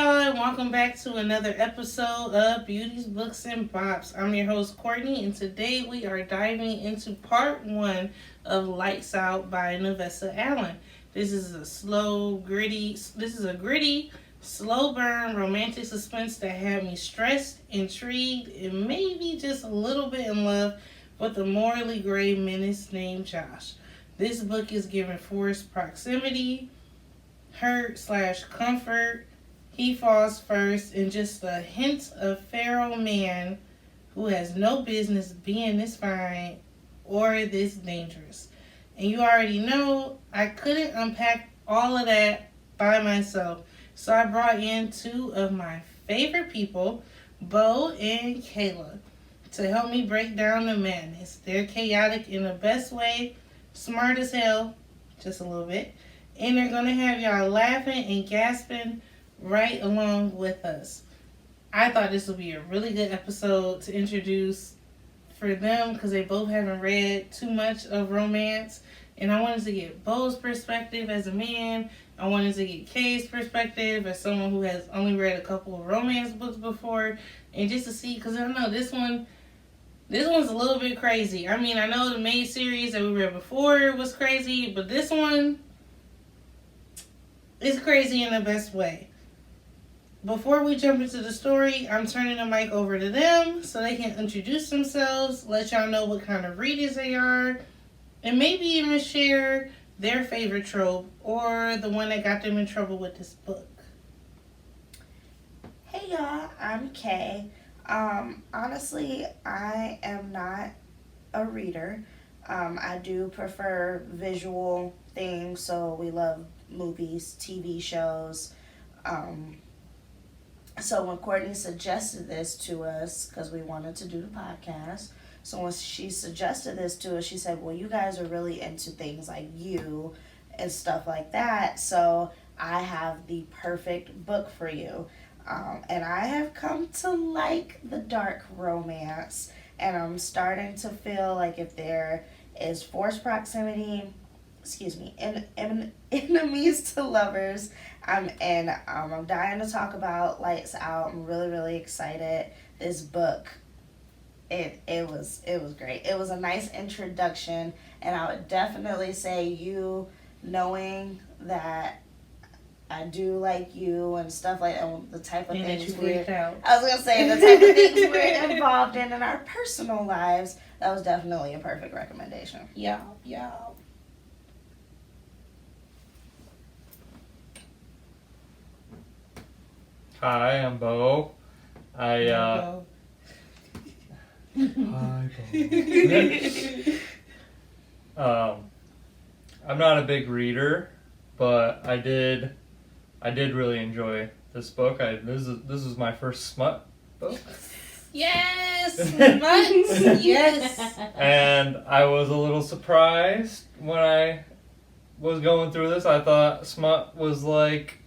y'all, and welcome back to another episode of Beauties, Books, and Bops. I'm your host, Kortnie, and today we are diving into part one of Lights Out by Navessa Allen. This is a gritty, slow burn romantic suspense that had me stressed, intrigued, and maybe just a little bit in love with a morally gray menace named Josh. This book is given forced proximity, hurt/comfort, he falls first, and just a hint of feral man who has no business being this fine or this dangerous. And you already know I couldn't unpack all of that by myself. So I brought in two of my favorite people, Bo and Kayla, to help me break down the madness. They're chaotic in the best way, smart as hell, just a little bit, and they're going to have y'all laughing and gasping right along with us. I thought this would be a really good episode to introduce for them because they both haven't read too much of romance. And I wanted to get Bo's perspective as a man. I wanted to get Kay's perspective as someone who has only read a couple of romance books before. And just to see, because I know this one's a little bit crazy. I mean, I know the main series that we read before was crazy, but this one is crazy in the best way. Before we jump into the story, I'm turning the mic over to them so they can introduce themselves, let y'all know what kind of readers they are, and maybe even share their favorite trope or the one that got them in trouble with this book. Hey y'all, I'm Kay. Honestly, I am not a reader. I do prefer visual things, so we love movies, TV shows. So when Kortnie suggested this to us, because we wanted to do the podcast, so when she suggested this to us, she said, well, you guys are really into things like you and stuff like that, so I have the perfect book for you. And I have come to like the dark romance, and I'm starting to feel like if there is forced proximity, enemies to lovers, I'm in. I'm dying to talk about Lights Out. I'm really, really excited. This book, it was great. It was a nice introduction, and I would definitely say you knowing that I do like you and stuff like that, the type of things I was gonna say the type of things we're involved in our personal lives. That was definitely a perfect recommendation. Yeah. Hi, I'm Bo. Hi, Bo. I'm not a big reader, but I did really enjoy this book. This is my first smut book. Yes, smut. Yes. And I was a little surprised when I was going through this. I thought smut was like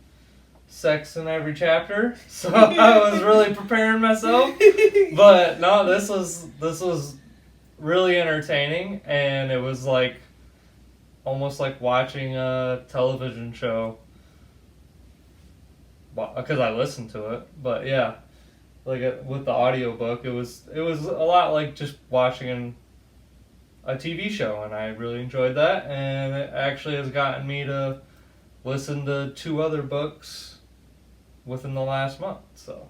sex in every chapter, so I was really preparing myself. But no, this was really entertaining, and it was like almost like watching a television show because I listened to it. But yeah, like with the audiobook, it was a lot like just watching a TV show, and I really enjoyed that. And it actually has gotten me to listen to 2 other books within the last month. So,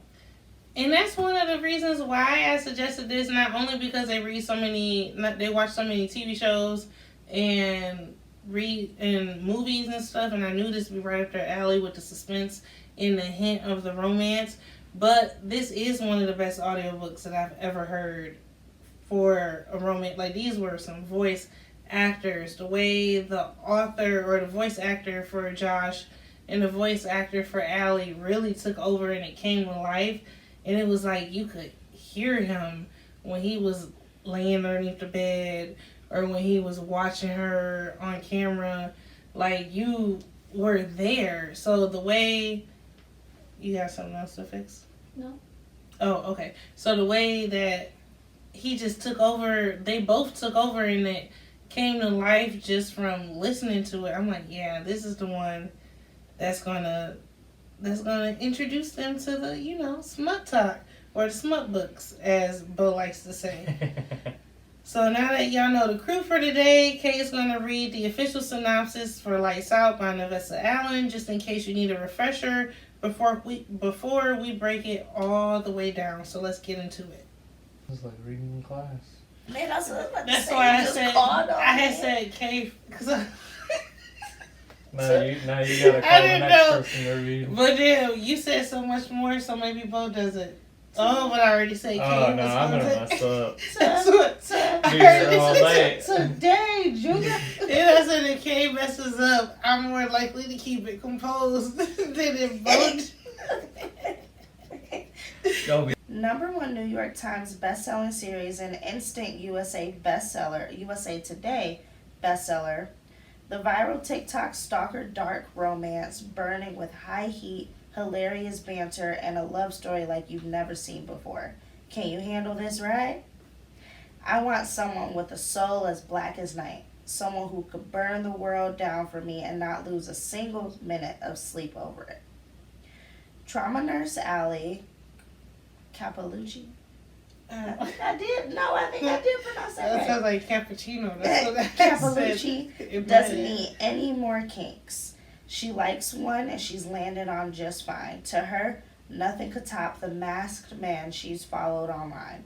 and that's one of the reasons why I suggested this. Not only because they watch so many TV shows and read and movies and stuff, and I knew this would be right up their alley with the suspense and the hint of the romance, but this is one of the best audiobooks that I've ever heard for a romance. Like, these were some voice actors. The way the author or the voice actor for Josh and the voice actor for Allie really took over, and it came to life. And it was like you could hear him when he was laying underneath the bed or when he was watching her on camera. Like, you were there. So the way... You got something else to fix? No. Oh, okay. So the way that he just took over, they both took over, and it came to life just from listening to it. I'm like, yeah, this is the one that's going to that's going to introduce them to the, smut talk or the smut books, as Bo likes to say. So now that y'all know the crew for today, Kay is going to read the official synopsis for Lights Out by Navessa Allen, just in case you need a refresher before we break it all the way down. So let's get into it. It's like reading in class. Man, that's what I was about to That's say. why I Just said called on I had me. said Kay because Now you gotta I call the didn't next know. person to read. But then you said so much more, so maybe Bo does it. Oh, but I already said Kay. Oh no, was I'm gonna gonna mess up. That's what I Be heard. here all night. Today, Junior. And I said if Kay messes up, I'm more likely to keep it composed than if Bo. Don't be. #1 New York Times best-selling series and instant USA Today bestseller. The viral TikTok stalker dark romance burning with high heat, hilarious banter, and a love story like you've never seen before. Can you handle this, right? I want someone with a soul as black as night. Someone who could burn the world down for me and not lose a single minute of sleep over it. Trauma nurse Allie Capalucci. I think I did pronounce that That right. sounds like cappuccino. That's what that Capalucci said in my doesn't head. need any more kinks. She likes one and she's landed on just fine. To her, nothing could top the masked man she's followed online.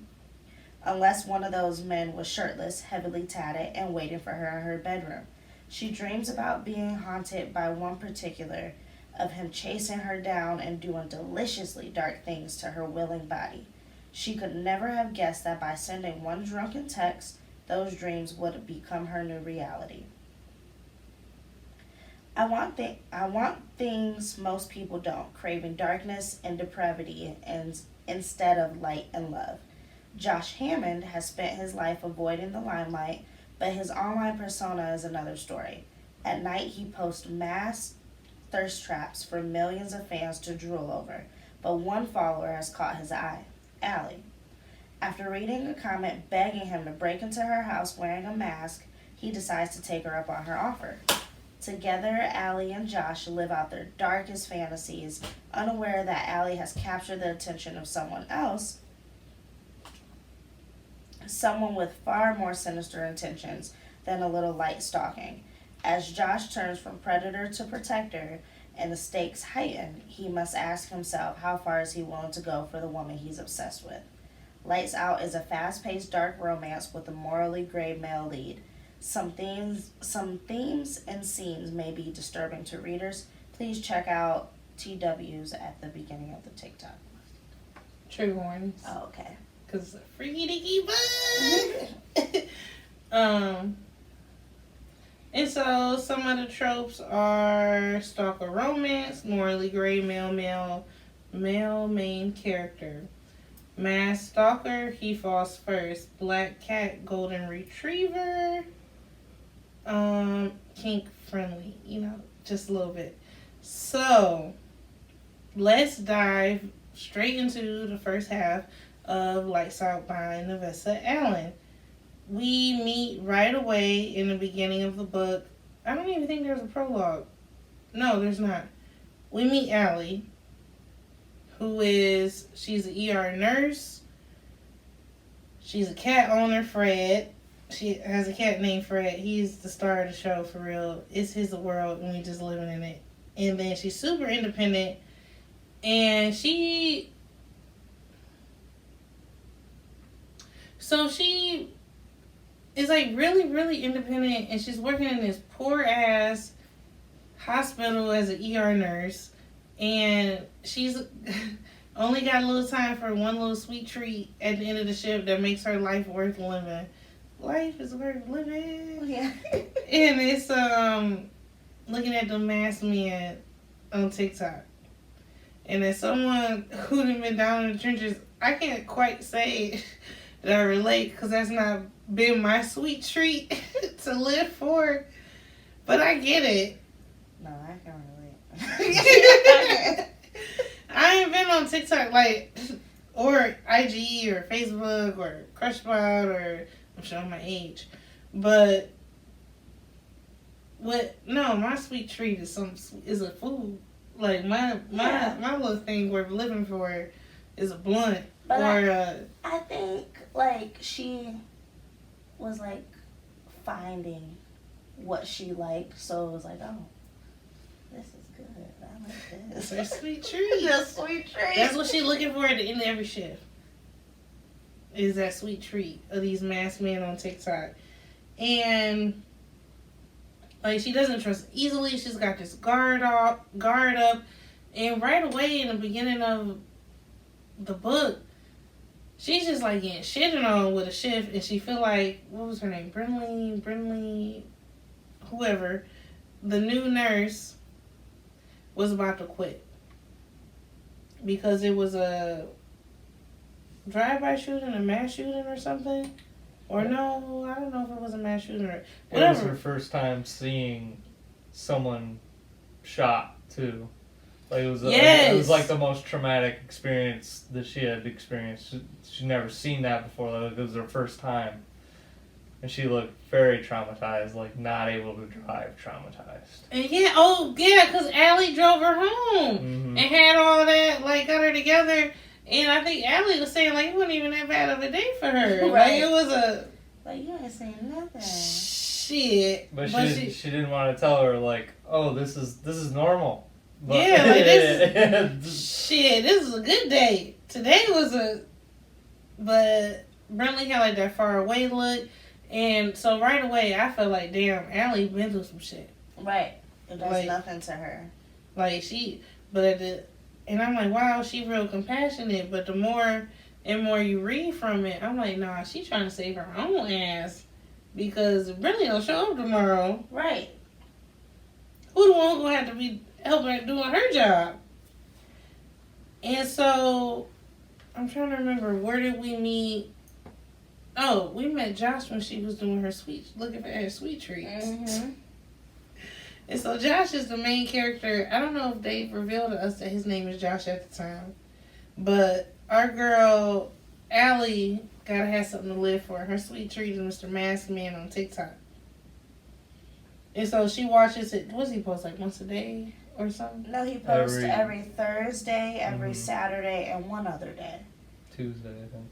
Unless one of those men was shirtless, heavily tatted, and waiting for her in her bedroom. She dreams about being haunted by one particular, of him chasing her down and doing deliciously dark things to her willing body. She could never have guessed that by sending one drunken text, those dreams would become her new reality. I want things most people don't, craving darkness and depravity instead of light and love. Josh Hammond has spent his life avoiding the limelight, but his online persona is another story. At night, he posts mass thirst traps for millions of fans to drool over, but one follower has caught his eye, Allie. After reading a comment begging him to break into her house wearing a mask, he decides to take her up on her offer. Together, Allie and Josh live out their darkest fantasies, unaware that Allie has captured the attention of someone else, someone with far more sinister intentions than a little light stalking. As Josh turns from predator to protector and the stakes heighten, he must ask himself how far is he willing to go for the woman he's obsessed with. Lights Out is a fast-paced dark romance with a morally gray male lead. Some themes and scenes may be disturbing to readers. Please check out TWs at the beginning of the TikTok. Trigger warnings. Oh, okay. Because freaky bug. And so some of the tropes are stalker romance, morally gray male main character. Mass stalker, he falls first. Black cat, golden retriever. Kink friendly, just a little bit. So let's dive straight into the first half of Lights Out by Navessa Allen. We meet right away in the beginning of the book. I don't even think there's a prologue. No, there's not. We meet Allie, she's an ER nurse. She's a cat owner, Fred. She has a cat named Fred. He's the star of the show, for real. It's his world, and we just living in it. And then she's super independent. And she is like really, really independent. And she's working in this poor-ass hospital as an ER nurse. And she's only got a little time for one little sweet treat at the end of the shift that makes her life worth living. Life is worth living. Yeah. And it's looking at the masked men on TikTok. And as someone who'd have been down in the trenches, I can't quite say that I relate because that's not been my sweet treat to live for. But I get it. No, I can relate. I ain't been on TikTok or IG or Facebook or Crushbot or I'm showing my age. But my sweet treat is a food. Like my little thing we're living for is a blunt But or I think like she was like finding what she liked, so it was like, oh, this is good. I like it's this. her sweet treat. The sweet treat. That's what she's looking for at the end of every shift. Is that sweet treat of these masked men on TikTok. And like she doesn't trust easily. She's got this guard up, and right away in the beginning of the book, she's just like getting shitted on with a shift, and she feel like, what was her name? Brinley, whoever, the new nurse was about to quit because it was a drive-by shooting, a mass shooting or something. Or no, I don't know if it was a mass shooting or whatever. It was her first time seeing someone shot too. Like it was like the most traumatic experience that she had experienced. She'd never seen that before. Like, it was her first time, and she looked very traumatized, like not able to drive, traumatized. And because Allie drove her home and had all that, like got her together. And I think Allie was saying, like, it wasn't even that bad of a day for her. Right. Like, it was a... Like, you ain't saying nothing. Shit. But she didn't want to tell her, like, oh, this is normal. But, yeah, like, shit, this is a good day. Today was a... But Brentley had, like, that far away look. And so right away, I felt like, damn, Allie been through some shit. Right. It does like, nothing to her. Like, she... But at the... And I'm like, wow, she real compassionate. But the more and more you read from it, I'm like, nah, she trying to save her own ass. Because Brinley don't show up tomorrow. Right. Who the one gonna have to be helping her doing her job? And so, I'm trying to remember, where did we meet? Oh, we met Josh when she was doing looking for her sweet treats. Mm-hmm. And so Josh is the main character. I don't know if they revealed to us that his name is Josh at the time. But our girl, Allie, gotta have something to live for. Her sweet treat is Mr. Masked Man on TikTok. And so she watches it. What does he post, like once a day or something? No, he posts every Thursday, every Saturday, and one other day. Tuesday, I think.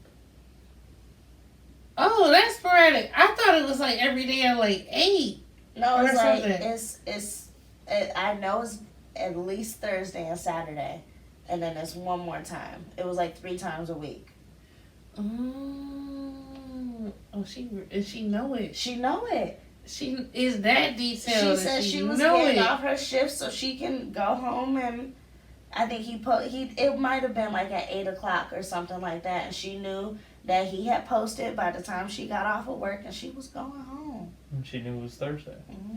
Oh, that's sporadic. I thought it was like every day at like 8. No, it's or like something. I know it's at least Thursday and Saturday, and then it's one more time. It was like 3 times a week. She know it. She know it. She is that detailed. She said she was getting off her shift so she can go home, and I think it might have been like at 8:00 or something like that, and she knew that he had posted by the time she got off of work, and she was going home. And she knew it was Thursday. Mm-hmm.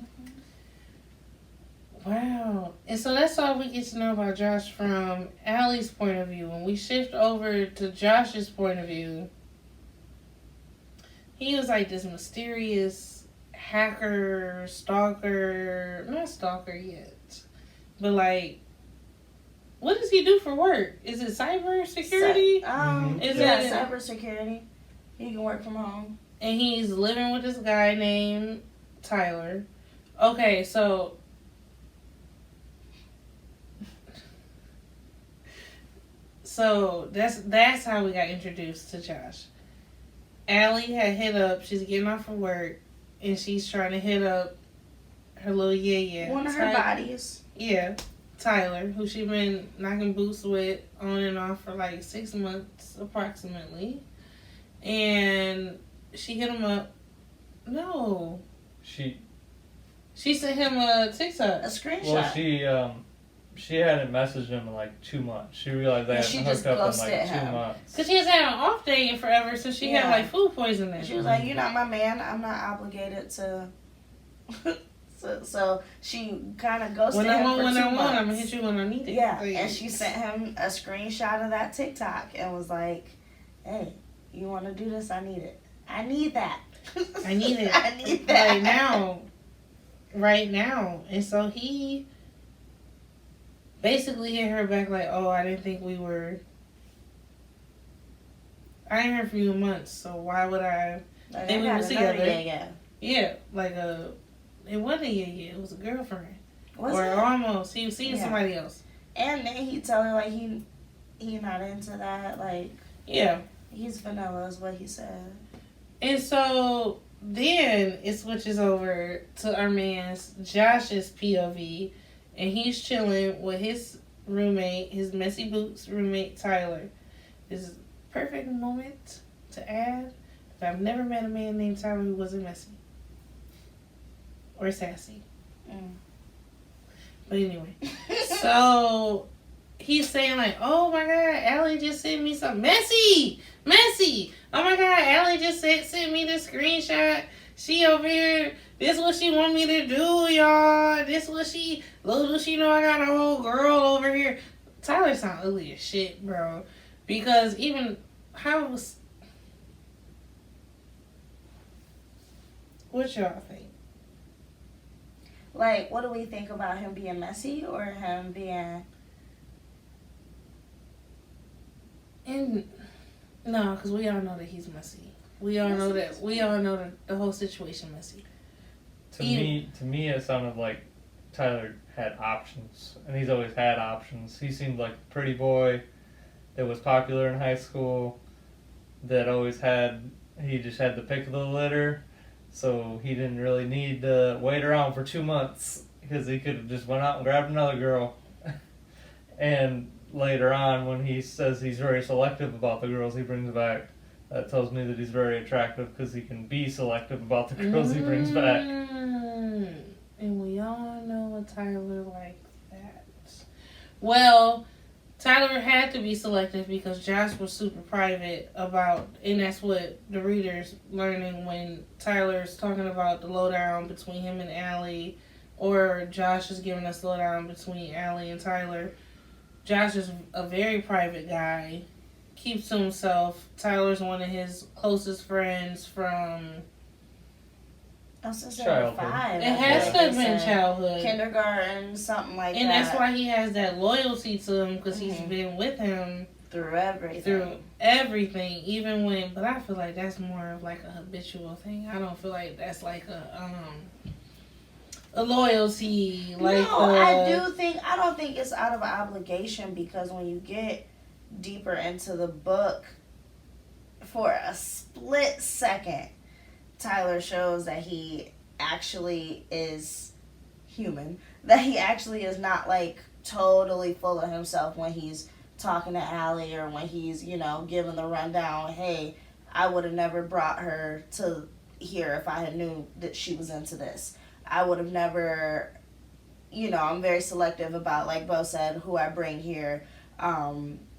Wow. And so that's all we get to know about Josh from Allie's point of view. When we shift over to Josh's point of view, he was like this mysterious hacker, stalker, not stalker yet, but like, what does he do for work? Is it cyber security? Cyber security. He can work from home. And he's living with this guy named Tyler. Okay, so that's how we got introduced to Josh. Allie had hit up. She's getting off of work, and she's trying to hit up her little one of her bodies. Yeah, Tyler, who she been knocking boots with on and off for like 6 months approximately, and she hit him up. No, she sent him a TikTok, a screenshot. Well, she hadn't messaged him in like 2 months. She realized they hadn't hooked up in like 2 months. Because she has had an off day in forever since she had like food poisoning. She was like, "You're not my man. I'm not obligated to." so she kind of ghosted him for 2 months. I'm gonna hit you when I need it. Yeah, and she sent him a screenshot of that TikTok and was like, "Hey, you want to do this? I need it. I need that. I need it. I need that right now." And so he basically hit her back like, "Oh, I didn't think we were. I ain't heard from you in months, so why would I think we was together?" Yeah, like it wasn't a yeah. It was a girlfriend, or almost. He was seeing somebody else. And then he tell her like he not into that. Like Yeah. he's vanilla is what he said. And so then it switches over to our man's Josh's POV, and he's chilling with his roommate, his messy boots roommate Tyler. This is a perfect moment to add that I've never met a man named Tyler who wasn't messy or sassy. But anyway, so he's saying like, "Oh my God, Allie just sent me some messy. Oh my God, Allie just sent me this screenshot. She over here. This what she want me to do, y'all. This what she. Little does she know I got a whole girl over here." Tyler sound ugly as shit, bro. Because even how was. What y'all think? Like, what do we think about him being messy or him being? And no, because we all know that he's messy. We all know that. We all know that the whole situation messy. To me, it sounded like Tyler had options, and he's always had options. He seemed like a pretty boy that was popular in high school. That always had. He just had the pick of the litter, so he didn't really need to wait around for 2 months because he could have just went out and grabbed another girl. And later on, when he says he's very selective about the girls he brings back, that tells me that he's very attractive because he can be selective about the girls he brings back. And we all know a Tyler like that. Well, Tyler had to be selective because Josh was super private about, and that's what the reader's learning when Tyler's talking about the lowdown between him and Allie, or Josh is giving us the lowdown between Allie and Tyler. Josh is a very private guy, keeps to himself. Tyler's one of his closest friends from... Since Childhood. 5. It has to have been childhood. Kindergarten, something like And that. that's why he has that loyalty to him, because he's been with him through everything. Even when... But I feel like that's more of like a habitual thing. I don't feel like that's like a loyalty. Like no, I don't think it's out of obligation, because when you get deeper into the book, for a split second, Tyler shows that he actually is human. That he actually is not like totally full of himself when he's talking to Allie, or when he's, giving the rundown. Hey, I would have never brought her to here if I had knew that she was into this. I would have never, I'm very selective about, like Bo said, who I bring here.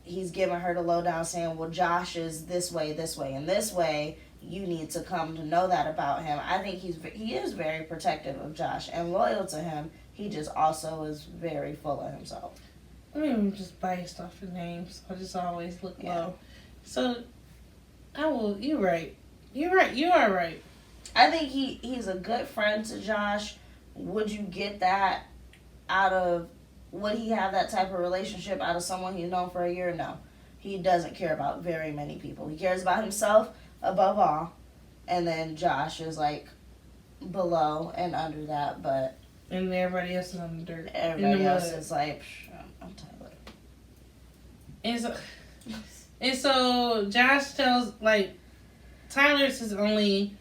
He's giving her the lowdown saying, well, Josh is this way, and this way. You need to come to know that about him. I think he is very protective of Josh and loyal to him. He just also is very full of himself. I mean, I'm just biased off the names. I just always look low. So, you're right. You are right. I think he's a good friend to Josh. Would you get that would he have that type of relationship out of someone he's known for a year? No. He doesn't care about very many people. He cares about himself above all, and then Josh is like below and under that, but and everybody else is on the dirt. Everybody else is like, I'm Tyler. And so Josh tells, like, Tyler's his only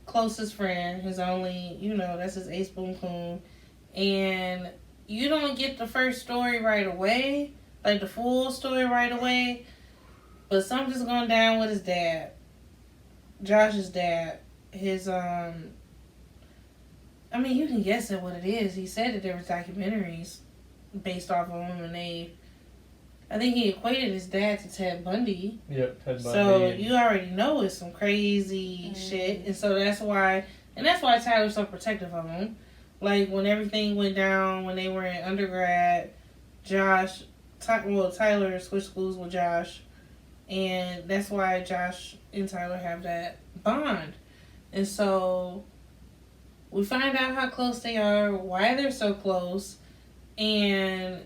closest friend, his only, that's his ace boom boom, and you don't get the first story right away, like the full story right away, but something's going down with his dad. Josh's dad, his, I mean, you can guess at what it is. He said that there were documentaries based off of him, and I think he equated his dad to Ted Bundy. Yep, Ted Bundy. So you already know it's some crazy shit, and so that's why Tyler's so protective of him. Like, when everything went down, when they were in undergrad, Tyler switched schools with Josh, and that's why Josh and Tyler have that bond. And so we find out how close they are, why they're so close, and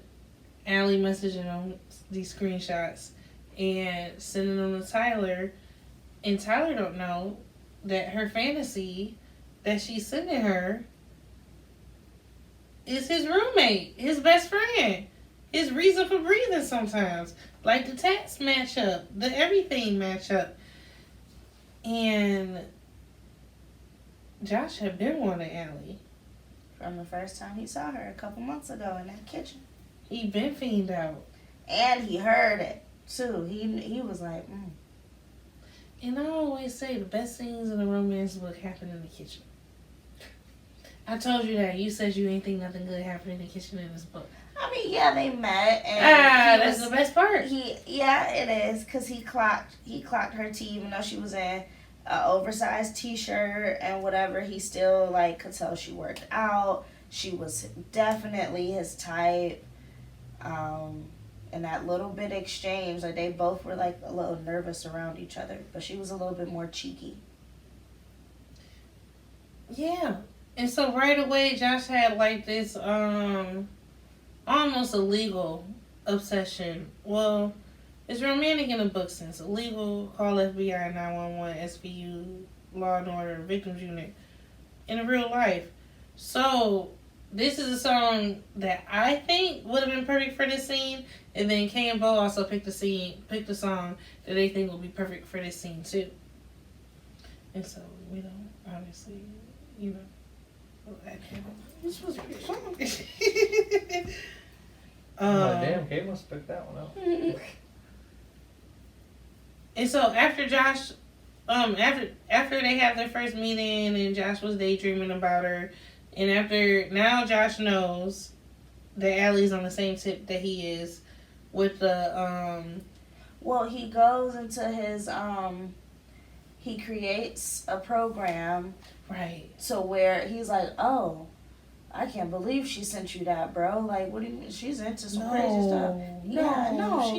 Allie messaging them these screenshots and sending them to Tyler, and Tyler don't know that her fantasy that she's sending her is his roommate, his best friend his reason for breathing sometimes. Like the tats match up, the everything match up. And Josh had been wanting Allie. From the first time he saw her a couple months ago in that kitchen. He been fiend out. And he heard it too. He was like, And I always say the best things in a romance book happen in the kitchen. I told you that. You said you ain't think nothing good happened in the kitchen in this book. I mean, yeah, they met, and that's the best part. Yeah, it is, because he clocked her tea, even though she was in an oversized t-shirt and whatever. He still like could tell she worked out. She was definitely his type. And that little bit of exchange, like they both were like a little nervous around each other, but she was a little bit more cheeky. Yeah. And so right away, Josh had like this almost illegal obsession. Well, it's romantic in a book sense. Illegal, call FBI 911, SVU, Law and Order, Victims Unit, in real life. So this is a song that I think would have been perfect for this scene. And then Kay and Bo also picked a song that they think would be perfect for this scene too. And so, obviously, this was a good song. Damn, Kate must have picked that one out. And so after Josh, after they had their first meeting and Josh was daydreaming about her, and now Josh knows that Allie's on the same tip that he is with the Well, he goes into his he creates a program, right, to where he's like, oh, I can't believe she sent you that, bro. Like, what do you mean? She's into some crazy stuff. Yeah, no,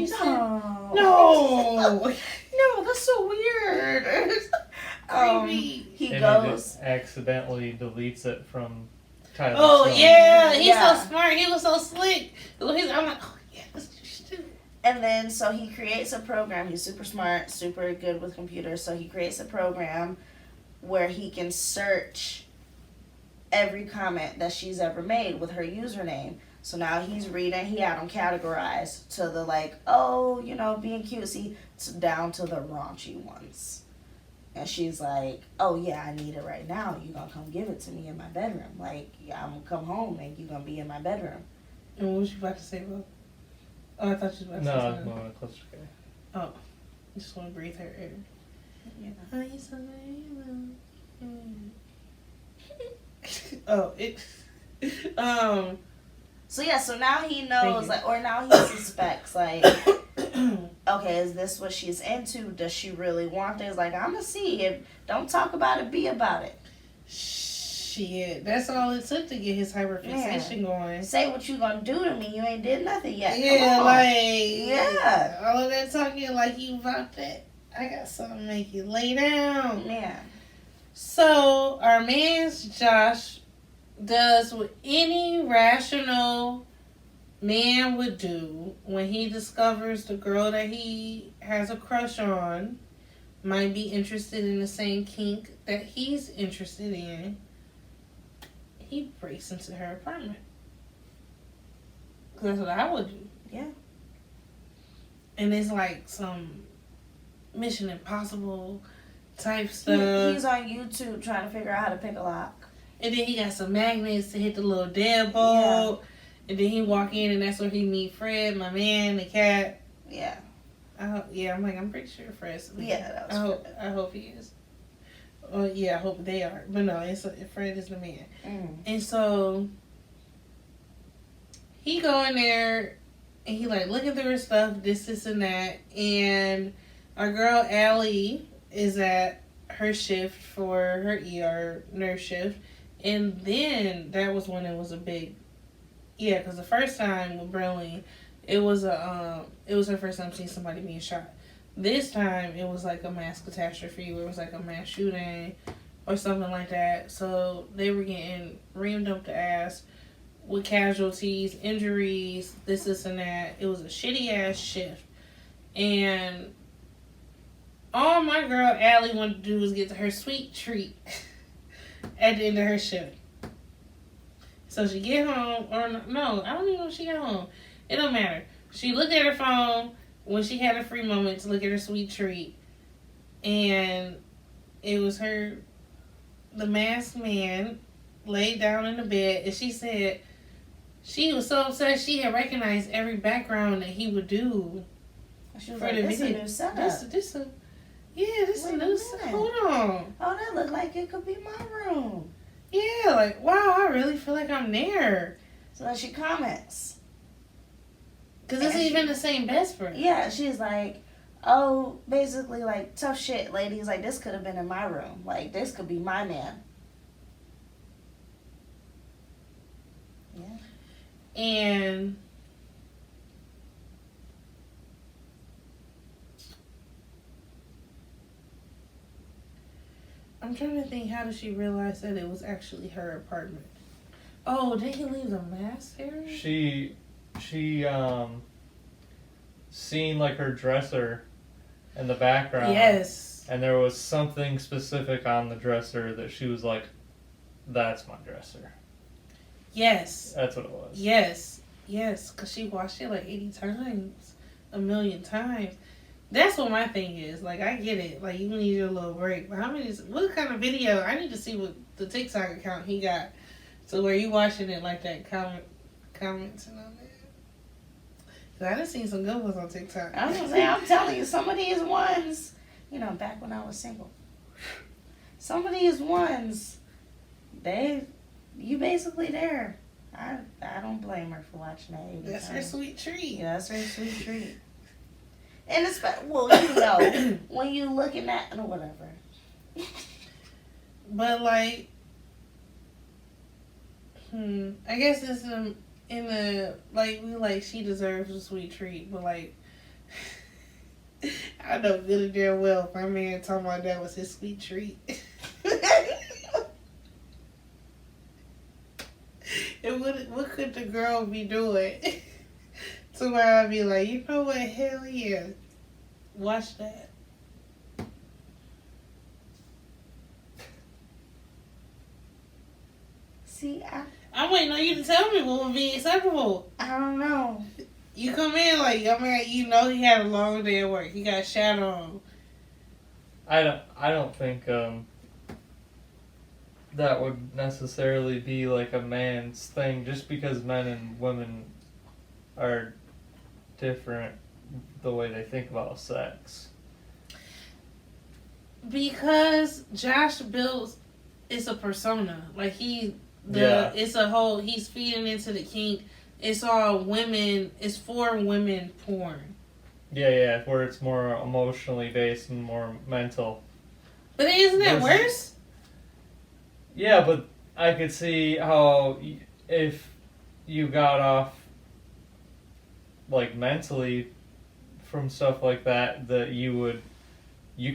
that's so weird. He And goes. He accidentally deletes it from Tyler. Oh Stone. yeah, he's so smart. He was so slick. I'm like, oh yeah, that's what you should do. And then so he creates a program. He's super smart, super good with computers. So he creates a program where he can search every comment that she's ever made with her username. So now he's reading. He had them categorized to the like, oh, being cutesy, down to the raunchy ones. And she's like, oh yeah, I need it right now. You gonna come give it to me in my bedroom? Like, I'm gonna come home and you gonna be in my bedroom. And what was you about to say, Bo? Oh, I thought you was about to say No, something. I'm going to close to Kay. Oh, I just want to breathe her air. Oh, you so oh, it. So yeah, so now he knows, like, or now he suspects, like, okay, is this what she's into? Does she really want this? Like, I'm gonna see. If don't talk about it, be about it. Shit, that's all it took to get his hyperfixation going. Say what you gonna do to me. You ain't did nothing yet. Yeah, all of that talking like you about that. I got something to make you lay down. Yeah. So our man's Josh does what any rational man would do when he discovers the girl that he has a crush on might be interested in the same kink that he's interested in. He breaks into her apartment. Because that's what I would do. Yeah. And it's like some Mission Impossible type stuff. He's on YouTube trying to figure out how to pick a lock. And then he got some magnets to hit the little deadbolt. Yeah. And then he walk in and that's where he meet Fred, my man, the cat. Yeah. I'm pretty sure Fred's the man. Yeah, that was Fred. I hope he is. Well, yeah, I hope they are. But no, Fred is the man. Mm. And so he go in there and he like looking through her stuff, this and that. And our girl Allie is at her shift for her ER nurse shift. And then that was when it was a big, because the first time with Briley, it was her first time seeing somebody being shot. This time it was like a mass catastrophe where it was like a mass shooting or something like that. So they were getting reamed up the ass with casualties, injuries, this and that. It was a shitty ass shift. And all my girl Allie wanted to do was get to her sweet treat at the end of her shift. So she get home, or no, I don't even know if she got home. It don't matter. She looked at her phone when she had a free moment to look at her sweet treat, and it was her, the masked man, laid down in the bed, and she said she was so upset she had recognized every background that he would do. She was like, this is a new setup. This a new setup. Hold on. Oh, that looked like it could be my room. Yeah, like, wow, I really feel like I'm there. So then she comments. Because it's even the same best friend. Yeah, she's like, oh, basically, like, tough shit, ladies. Like, this could have been in my room. Like, this could be my man. Yeah. And I'm trying to think, how did she realize that it was actually her apartment? Oh, did he leave the mask there? She seen like her dresser in the background. Yes. And there was something specific on the dresser that she was like, that's my dresser. Yes. That's what it was. Yes. Yes. Because she watched it like 80 times. A million times. That's what my thing is. Like, I get it. Like, you need your little break. But what kind of video? I need to see what the TikTok account he got. So where you watching it like that, comments and all that. Cause I done seen some good ones on TikTok. I was gonna say, I'm telling you, some of these ones, you know, back when I was single, some of these ones, you basically there. I don't blame her for watching that 80 That's times. her sweet treat. Yeah, that's her sweet treat. And it's, well, you know, when you looking at, or whatever. But like, I guess it's in the, like, we like, she deserves a sweet treat, but like, I know good and damn well my man talking about that was his sweet treat. And what could the girl be doing to where I'd be like, you know what, hell yeah, watch that. See, I'm waiting on you to tell me what would be acceptable. I don't know. You come in like, I mean, you know he had a long day at work. He got shot on. I don't think that would necessarily be like a man's thing, just because men and women are different the way they think about sex. Yeah, where it's more emotionally based and more mental. But isn't that worse? Yeah, but I could see how if you got off like mentally from stuff like that you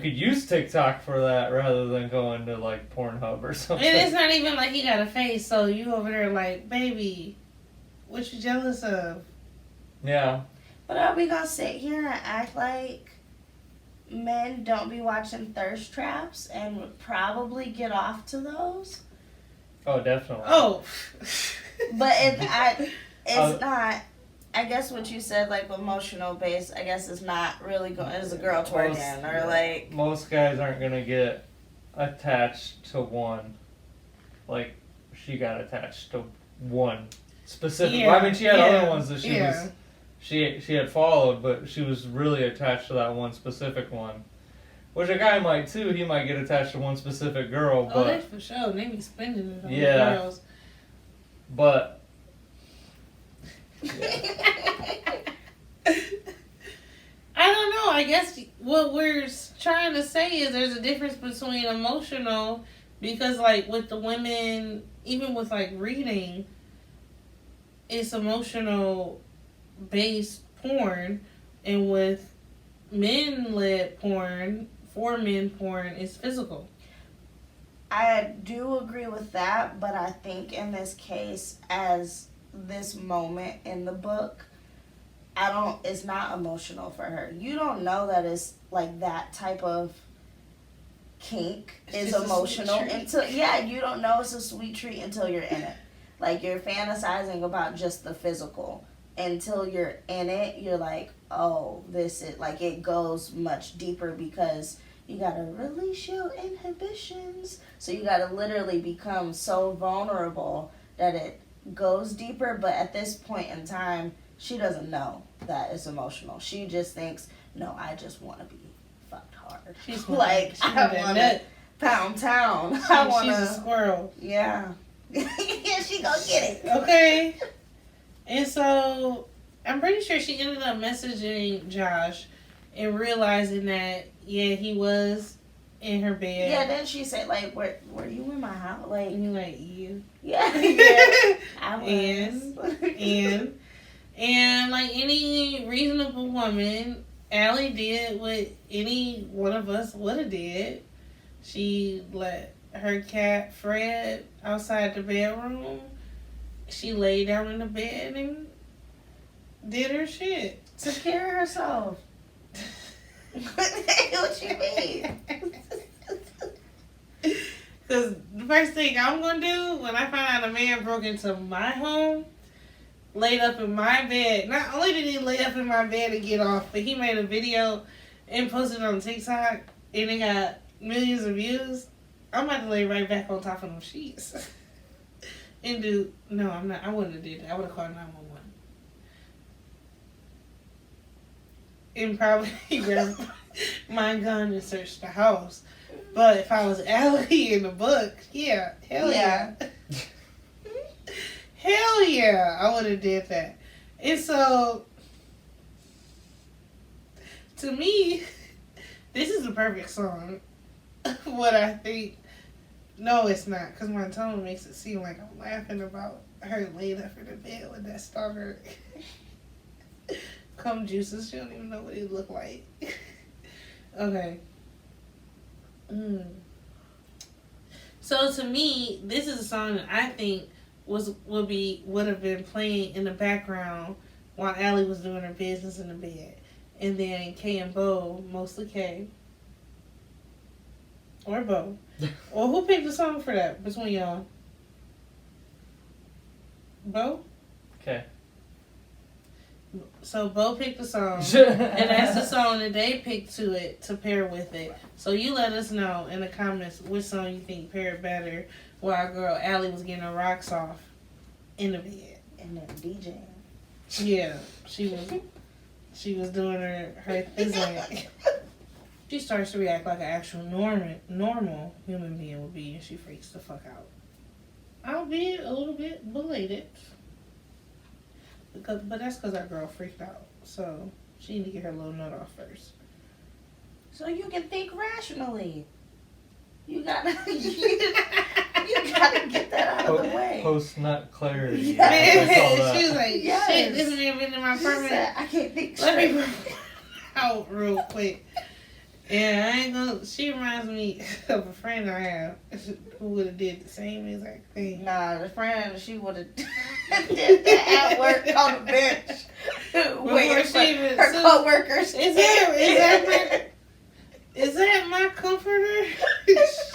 could use TikTok for that rather than going to like Pornhub or something. And it's not even like he got a face, so you over there like, baby, what you jealous of? Yeah. But are we gonna sit here and act like men don't be watching thirst traps and would probably get off to those? Oh, definitely. Oh. But it's not. I guess what you said, like emotional based, I guess it's not really going. It's a girl twerking or like. Most guys aren't gonna get attached to one. Like she got attached to one specific. Yeah, I mean, she had yeah, other ones that yeah. she had followed, but she was really attached to that one specific one. Which a guy might too. He might get attached to one specific girl, but that's for sure. They be spending it on the girls. But. Yeah. I don't know. I guess what we're trying to say is there's a difference between emotional, because like with the women, even with like reading, it's emotional based porn, and with men led porn, for men porn, is physical. I do agree with that, but I think in this case, as this moment in the book, it's not emotional for her. You don't know that it's like that type of kink is emotional until, you don't know it's a sweet treat until you're in it. Like you're fantasizing about just the physical until you're in it, you're like, oh, this is like, it goes much deeper because you gotta release your inhibitions. So you gotta literally become so vulnerable that it goes deeper. But at this point in time, she doesn't know that it's emotional. She just thinks, no, I just want to be fucked hard. She's like, I want to pound town. She's a squirrel. Yeah. Yeah, she gonna get it. Okay. And so I'm pretty sure she ended up messaging Josh and realizing that, yeah, he was in her bed. Yeah, then she said, like, were you in my house? Like, And you're like, you. yeah, yeah. I was. And like any reasonable woman, Allie did what any one of us would have did. She let her cat Fred outside the bedroom. She laid down in the bed and did her shit. Took care of herself. What you mean? Because the first thing I'm going to do when I find out a man broke into my home, laid up in my bed. Not only did he lay up in my bed and get off, but he made a video and posted it on TikTok and it got millions of views. I'm about to lay right back on top of them sheets. And do, no, I'm not. I wouldn't have did that. I would have called 911. And probably grabbed my gun and searched the house. But if I was Allie in the book, yeah, hell yeah. Hell yeah, I would have did that. And so, to me, this is the perfect song. What I think. No, it's not, because my tone makes it seem like I'm laughing about her laid up in the bed with that stalker. Cum juices, she don't even know what it look like. Okay. So to me, this is a song that I think would have been playing in the background while Allie was doing her business in the bed. And then Kay and Bo, mostly Kay, or Bo. Or who picked the song for that between y'all? Bo? Okay. So Bo picked the song, and that's the song that they picked to pair with it. So you let us know in the comments which song you think paired better while our girl Allie was getting her rocks off in the bed. And then DJing. Yeah, she was doing her thing. She starts to react like an actual normal human being would be, and she freaks the fuck out. Albeit a little bit belated. But that's because our girl freaked out. So she need to get her little nut off first. So you can think rationally. You gotta get that out of the way. Post nut clarity. Yes. She was like, Yes. shit, this man been in my apartment. I can't think Let straight. me out real quick. Yeah, I ain't gonna. She reminds me of a friend I have who would have did the same exact thing. Nah, the friend, she would have did that at work on the bench. Waiting for her co-workers. Is that my comforter?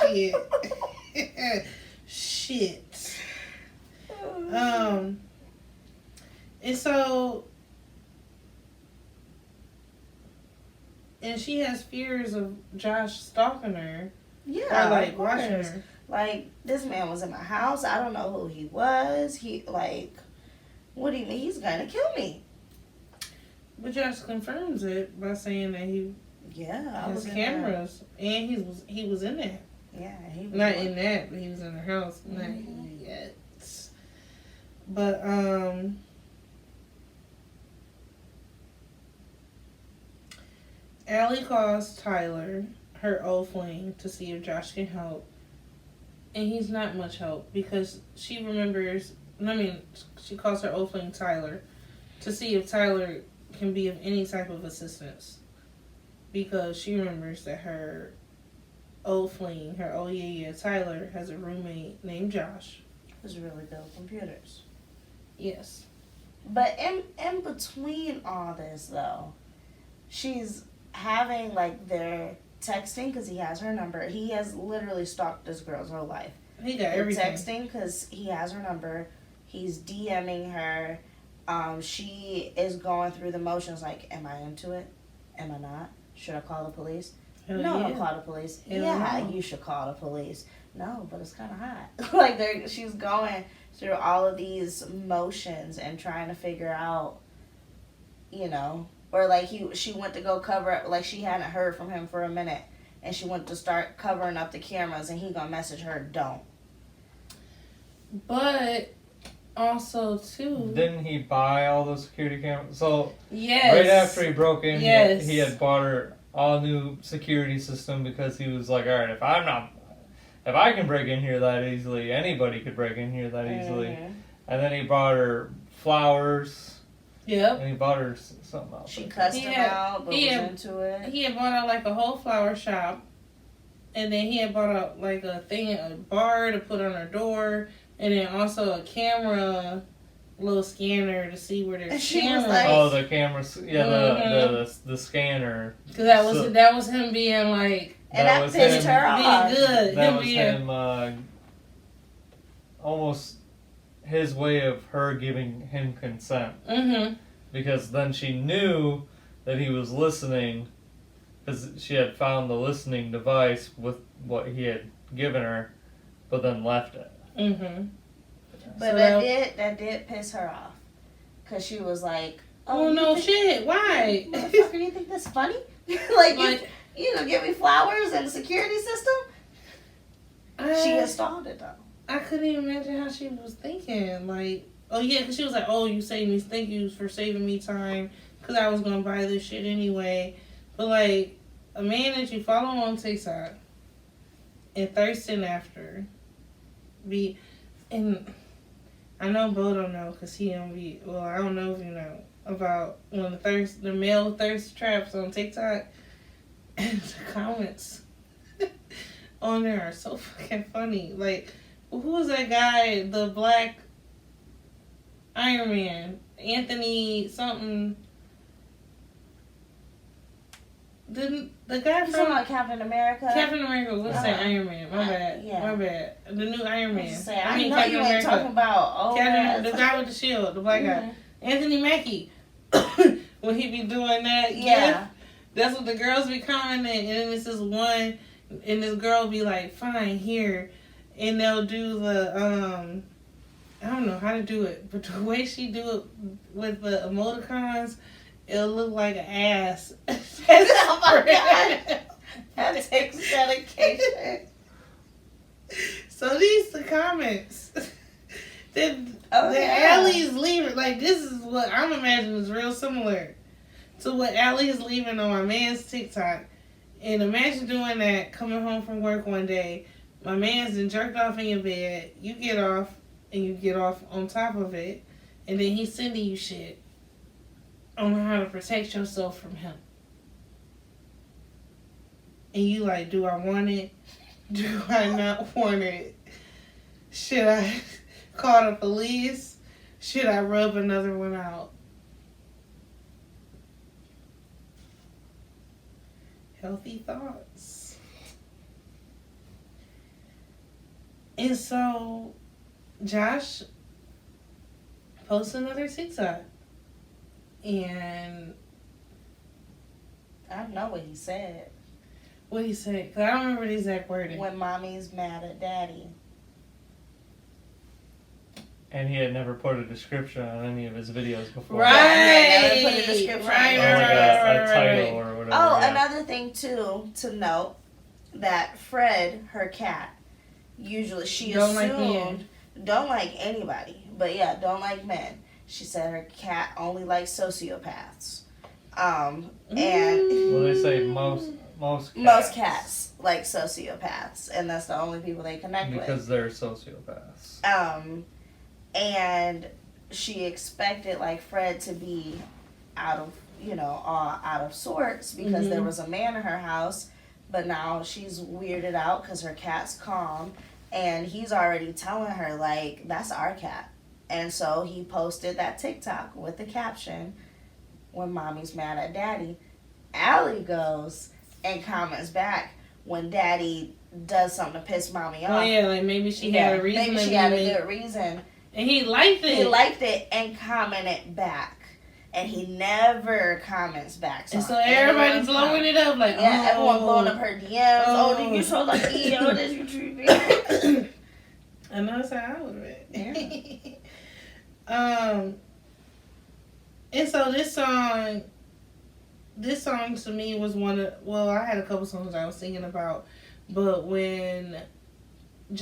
Shit. Shit. And so, and she has fears of Josh stalking her. Yeah, Or like of watching course. her. Like, this man was in my house. I don't know who he was. What do you mean? He's gonna kill me. But Josh confirms it by saying that he Yeah, I has was cameras, and he was in there. Yeah, he was Not in that, but he was in her house. Not yet. But Allie calls Tyler, her old flame, to see if Josh can help. And he's not much help because she remembers, she calls her old flame Tyler to see if Tyler can be of any type of assistance. Because she remembers that her old flame, her old Tyler, has a roommate named Josh. Who's really good with computers. Yes. But in between all this, though, she's having, like, their texting because he has her number. He has literally stalked this girl's whole life. He got They're everything. texting because he has her number. He's DMing her. She is going through the motions like, am I into it? Am I not? Should I call the police? Hell No, yeah. don't call the police. Hell Yeah, no. you should call the police. No, but it's kind of hot. Like she's going through all of these motions and trying to figure out, you know, or like she went to go cover up, like she hadn't heard from him for a minute, and she went to start covering up the cameras, and he gonna message her, don't. But also too. Didn't he buy all those security cameras? So Yes. right after he broke in, Yes. he had bought her all new security system because he was like, all right, if I can break in here that easily, anybody could break in here that easily. Mhm. And then he bought her flowers, Yep. and he bought her something else. She cussed him out, but was into it. He had bought out like a whole flower shop, and then he had bought out like a bar to put on her door, and then also a camera, little scanner to see where there's And she was cameras. like- Oh, the cameras, yeah, the scanner. Cause that was him being like And that was pissed him her off. being good. That him was being him, almost his way of her giving him consent. Because then she knew that he was listening, because she had found the listening device with what he had given her, but then left it. But So that did piss her off, cause she was like, Oh you no think- shit! Why? Motherfucker, you think that's funny? like you gonna give me flowers and a security system? She installed it though. I couldn't even imagine how she was thinking. Like, oh yeah, because she was like, "Oh, you saved me. Thank you for saving me time. Because I was gonna buy this shit anyway." But like, a man that you follow on TikTok and thirsting after, and I know Bo don't know because he don't be. Well, I don't know if you know about when the male thirst traps on TikTok. And the comments on there are so fucking funny. Like, who was that guy? The black Iron Man, Anthony something. The guy You talking from about Captain America? Captain America. Let's say Uh-huh. Iron Man. My bad. Yeah. My bad. The new Iron Man. I know you ain't talking about old Captain, ass. the guy with the shield, the black guy, Anthony Mackie. When he be doing that, Yeah. that's what the girls be commenting, and then this is one, and this girl be like, "Fine, here," and they'll do the I don't know how to do it, but the way she do it with the emoticons, it'll look like an ass. Oh my God. That takes dedication. So these the comments. The Allie's leaving. Like, this is what I'm imagining is real similar to what Allie is leaving on my man's TikTok. And imagine doing that, coming home from work one day. My man's been jerked off in your bed. You get off, and you get off on top of it. And then he's sending you shit on how to protect yourself from him. And you like, do I want it? Do I not want it? Should I call the police? Should I rub another one out? Healthy thoughts. And so, Josh posted another TikTok. And I know what he said. what he said, because I don't remember the exact wording. When mommy's mad at daddy. And he had never put a description on any of his videos before. Right. Yeah, never put a description. Right, Or like a right. title or whatever. Oh, yeah. another thing too to note that Fred, her cat, usually she Don't like assumed don't like anybody, but yeah, don't like men. She said her cat only likes sociopaths. And Well, they say most cats. most cats like sociopaths, and that's the only people they connect Because they're sociopaths. with. And she expected like Fred to be out of sorts because there was a man in her house, but now she's weirded out because her cat's calm, and he's already telling her like that's our cat, and so he posted that TikTok with the caption, "When mommy's mad at daddy." Allie goes and comments back when daddy does something to piss mommy off. Oh yeah, like maybe she had a reason. Maybe she had a good reason. And he liked it. He liked it and commented back. And he never comments back. And so everybody blowing it up like, yeah, everyone blowing up her DMs. Oh, you so lucky. Oh, this you treat. I know that's how I would have been. Yeah. And so this song to me was one of, well, I had a couple songs I was thinking about, but when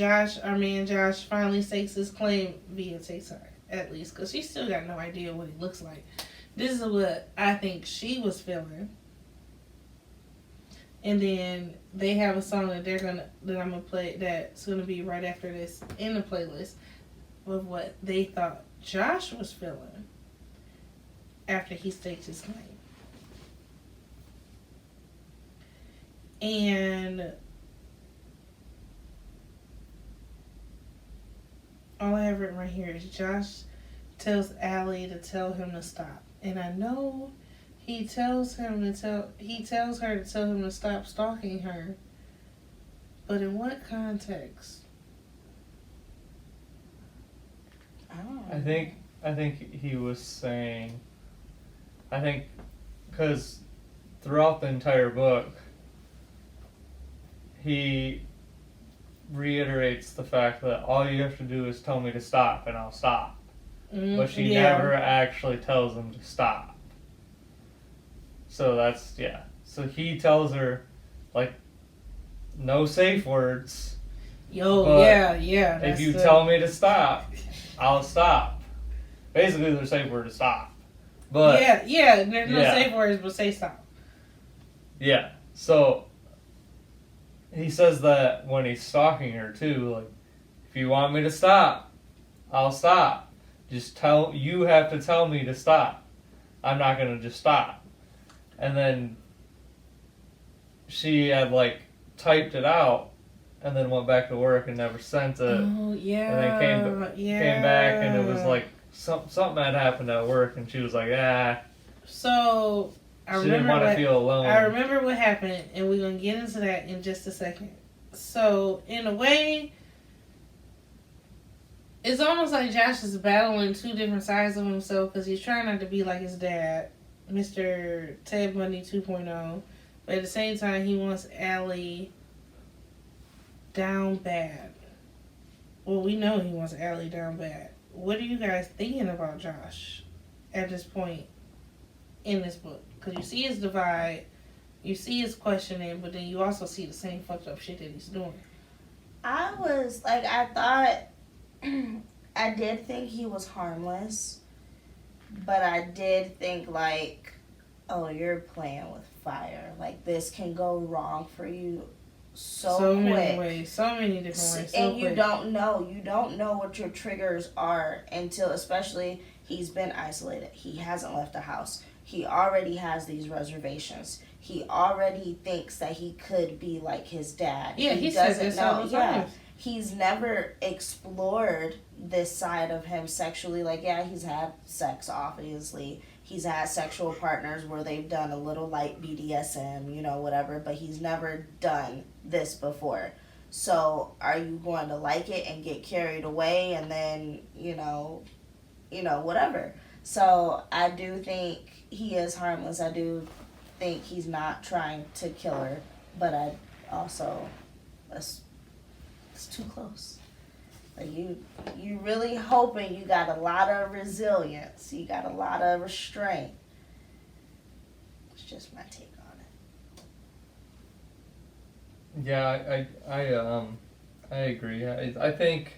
our man Josh finally stakes his claim via TikTok, at least, because she still got no idea what he looks like. This is what I think she was feeling. And then they have a song that I'm gonna play that's gonna be right after this in the playlist of what they thought Josh was feeling after he staked his claim. And all I have written right here is Josh tells Allie to tell him to stop. And I know he tells her to tell him to stop stalking her. But in what context? I don't know. I think he was saying, because throughout the entire book, he reiterates the fact that all you have to do is tell me to stop and I'll stop. But she never actually tells him to stop. So that's, yeah. So he tells her, like, no safe words. If you tell me to stop, I'll stop. Basically, their safe word is stop. But there's no safe words, but say stop. Yeah. So he says that when he's stalking her too, like, if you want me to stop, I'll stop. You have to tell me to stop. I'm not gonna just stop. And then she had like typed it out and then went back to work and never sent it. Oh yeah. And then came back and it was like something had happened at work and she was like, So she didn't want to feel alone. I remember what happened, and we're gonna get into that in just a second. So in a way, it's almost like Josh is battling two different sides of himself because he's trying not to be like his dad, Mr. Ted Bundy 2.0, but at the same time he wants Allie down bad. Well, we know he wants Allie down bad. What are you guys thinking about Josh at this point in this book? Because you see his divide, you see his questioning, but then you also see the same fucked up shit that he's doing. I was like, I thought, I did think he was harmless, but I did think like, oh, you're playing with fire. Like, this can go wrong for you so quick. Many ways, so many different ways. And you don't know what your triggers are until, especially, he's been isolated. He hasn't left the house. He already has these reservations. He already thinks that he could be like his dad. Yeah, he doesn't know. Yeah, he's never explored this side of him sexually. Like, yeah, he's had sex, obviously. He's had sexual partners where they've done a little light BDSM, whatever. But he's never done this before. So, are you going to like it and get carried away and then, whatever. So, I do think he is harmless. I do think he's not trying to kill her. But I also, it's too close. Like, you really hoping you got a lot of resilience. You got a lot of restraint. It's just my take on it. Yeah, I agree. I think,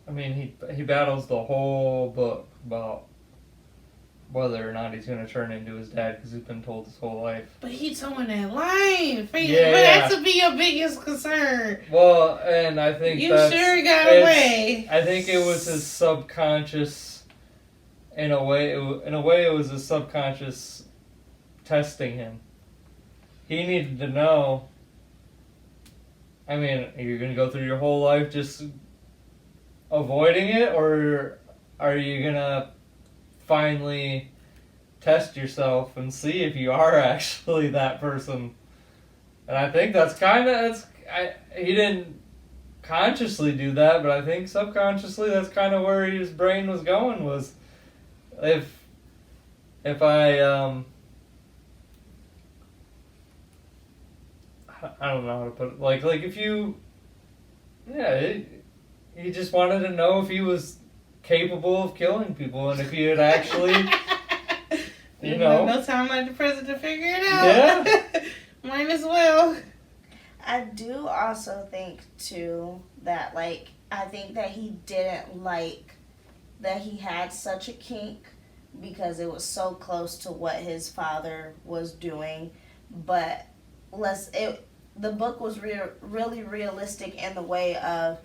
I mean, he battles the whole book about whether or not he's going to turn into his dad because he's been told his whole life. But he's towing that line. But that should be your biggest concern. Well, and I think you sure got away. I think it was his subconscious. In a way, it was his subconscious testing him. He needed to know. I mean, are you going to go through your whole life just avoiding it, or are you going to finally test yourself and see if you are actually that person? And I think that's kind of, he didn't consciously do that, but I think subconsciously that's kind of where his brain was going, was if I I don't know how to put it, like if you, he just wanted to know if he was capable of killing people, and if he had actually no time like the present to figure it out. Yeah. Might as well. I do also think too that I think that he didn't like that he had such a kink because it was so close to what his father was doing, but the book was really realistic in the way of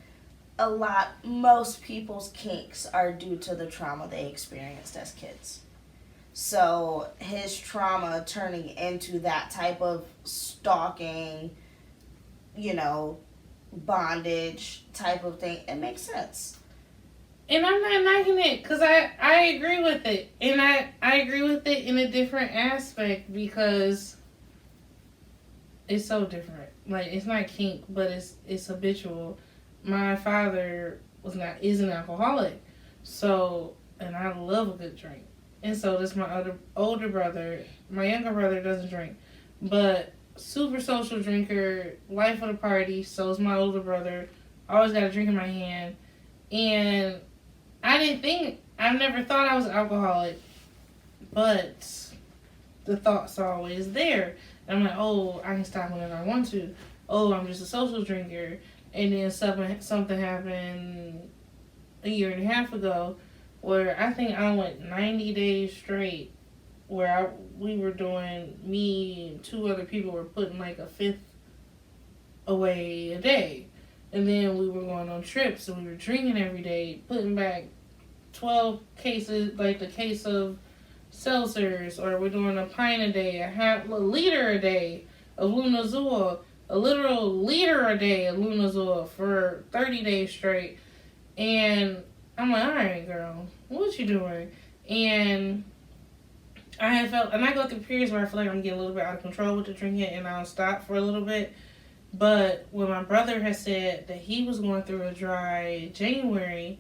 most people's kinks are due to the trauma they experienced as kids. So his trauma turning into that type of stalking, bondage type of thing, it makes sense. And I'm not knocking it, because I agree with it. And I agree with it in a different aspect, because it's so different. Like, it's not kink, but it's habitual. My father is an alcoholic. So, and I love a good drink. And so does my older brother. My younger brother doesn't drink. But super social drinker, life of the party, so is my older brother. Always got a drink in my hand. And I never thought I was an alcoholic, but the thoughts are always there. And I'm like, oh, I can stop whenever I want to. Oh, I'm just a social drinker. And then something happened a year and a half ago where I think I went 90 days straight where we were doing, me and two other people were putting like a fifth away a day. And then we were going on trips and we were drinking every day, putting back 12 cases, like the case of seltzers, or we're doing a pint a day, a liter a day of Lunazol, a literal liter a day of Lunazol for 30 days straight. And I'm like, all right, girl, what you doing? And I had felt, and I go through periods where I feel like I'm getting a little bit out of control with the drinking, and I'll stop for a little bit. But when my brother has said that he was going through a dry January,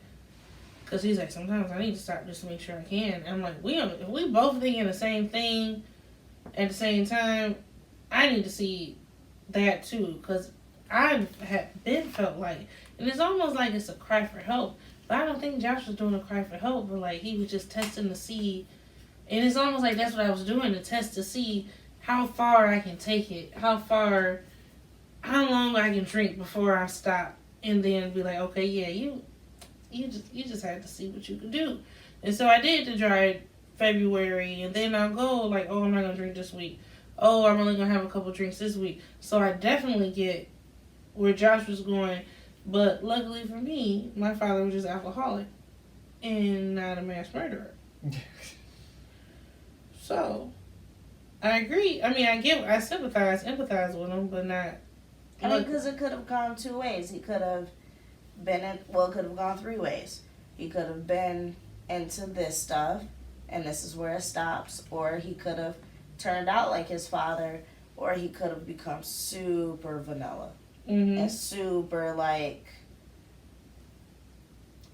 because he's like, sometimes I need to stop just to make sure I can. And I'm like, if we both thinking the same thing at the same time, I need to see that too. Because I have been felt like, and it's almost like it's a cry for help. But I don't think Josh was doing a cry for help, but like he was just testing to see. And it's almost like that's what I was doing, to test to see how far I can take it, how long I can drink before I stop, and then be like, okay, yeah, you just had to see what you can do. And so I did the dry February, and then I'll go like, oh, I'm not gonna drink this week. Oh, I'm only gonna have a couple drinks this week. So I definitely get where Josh was going, but luckily for me, my father was just alcoholic and not a mass murderer. So I agree. I mean, I sympathize, empathize with him, but not. I mean, because it could have gone two ways. He could have it could have gone three ways. He could have been into this stuff, and this is where it stops, or he could have turned out like his father, or he could have become super vanilla and super like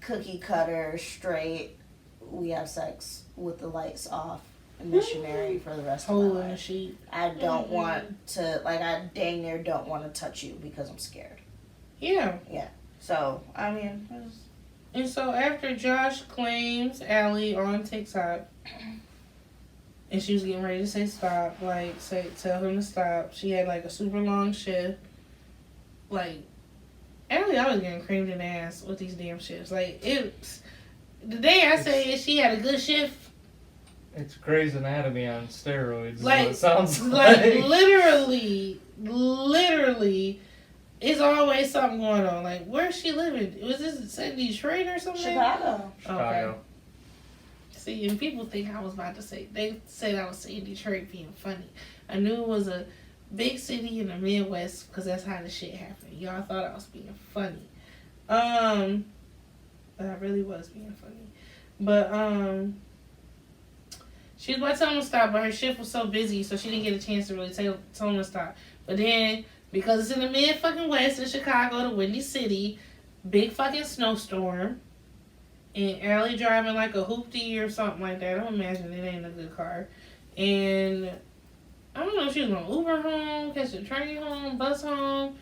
cookie cutter, straight. We have sex with the lights off. Missionary for the rest of my life. In the sheet. I don't want to, I dang near don't want to touch you because I'm scared. Yeah. Yeah. So, I mean. And so after Josh claims Allie on TikTok, and she was getting ready to say stop, tell him to stop. She had a super long shift. Allie always getting creamed in the ass with these damn shifts. The day I say she had a good shift. It's Grey's Anatomy on steroids. Is what it sounds literally, it's always something going on. Where's she living? Was this in Detroit or something? Chicago. Okay. See, and people think I was about to say, they said I was saying Detroit being funny. I knew it was a big city in the Midwest because that's how the shit happened. Y'all thought I was being funny. But I really was being funny. But, she was about to tell him to stop, but her shift was so busy, so she didn't get a chance to really tell him to stop. But then because it's in the mid fucking west in Chicago, the Windy City, big fucking snowstorm, and Allie driving like a hoopty or something like that. I don't imagine it ain't a good car. And I don't know if she was gonna Uber home, catch a train home, bus home.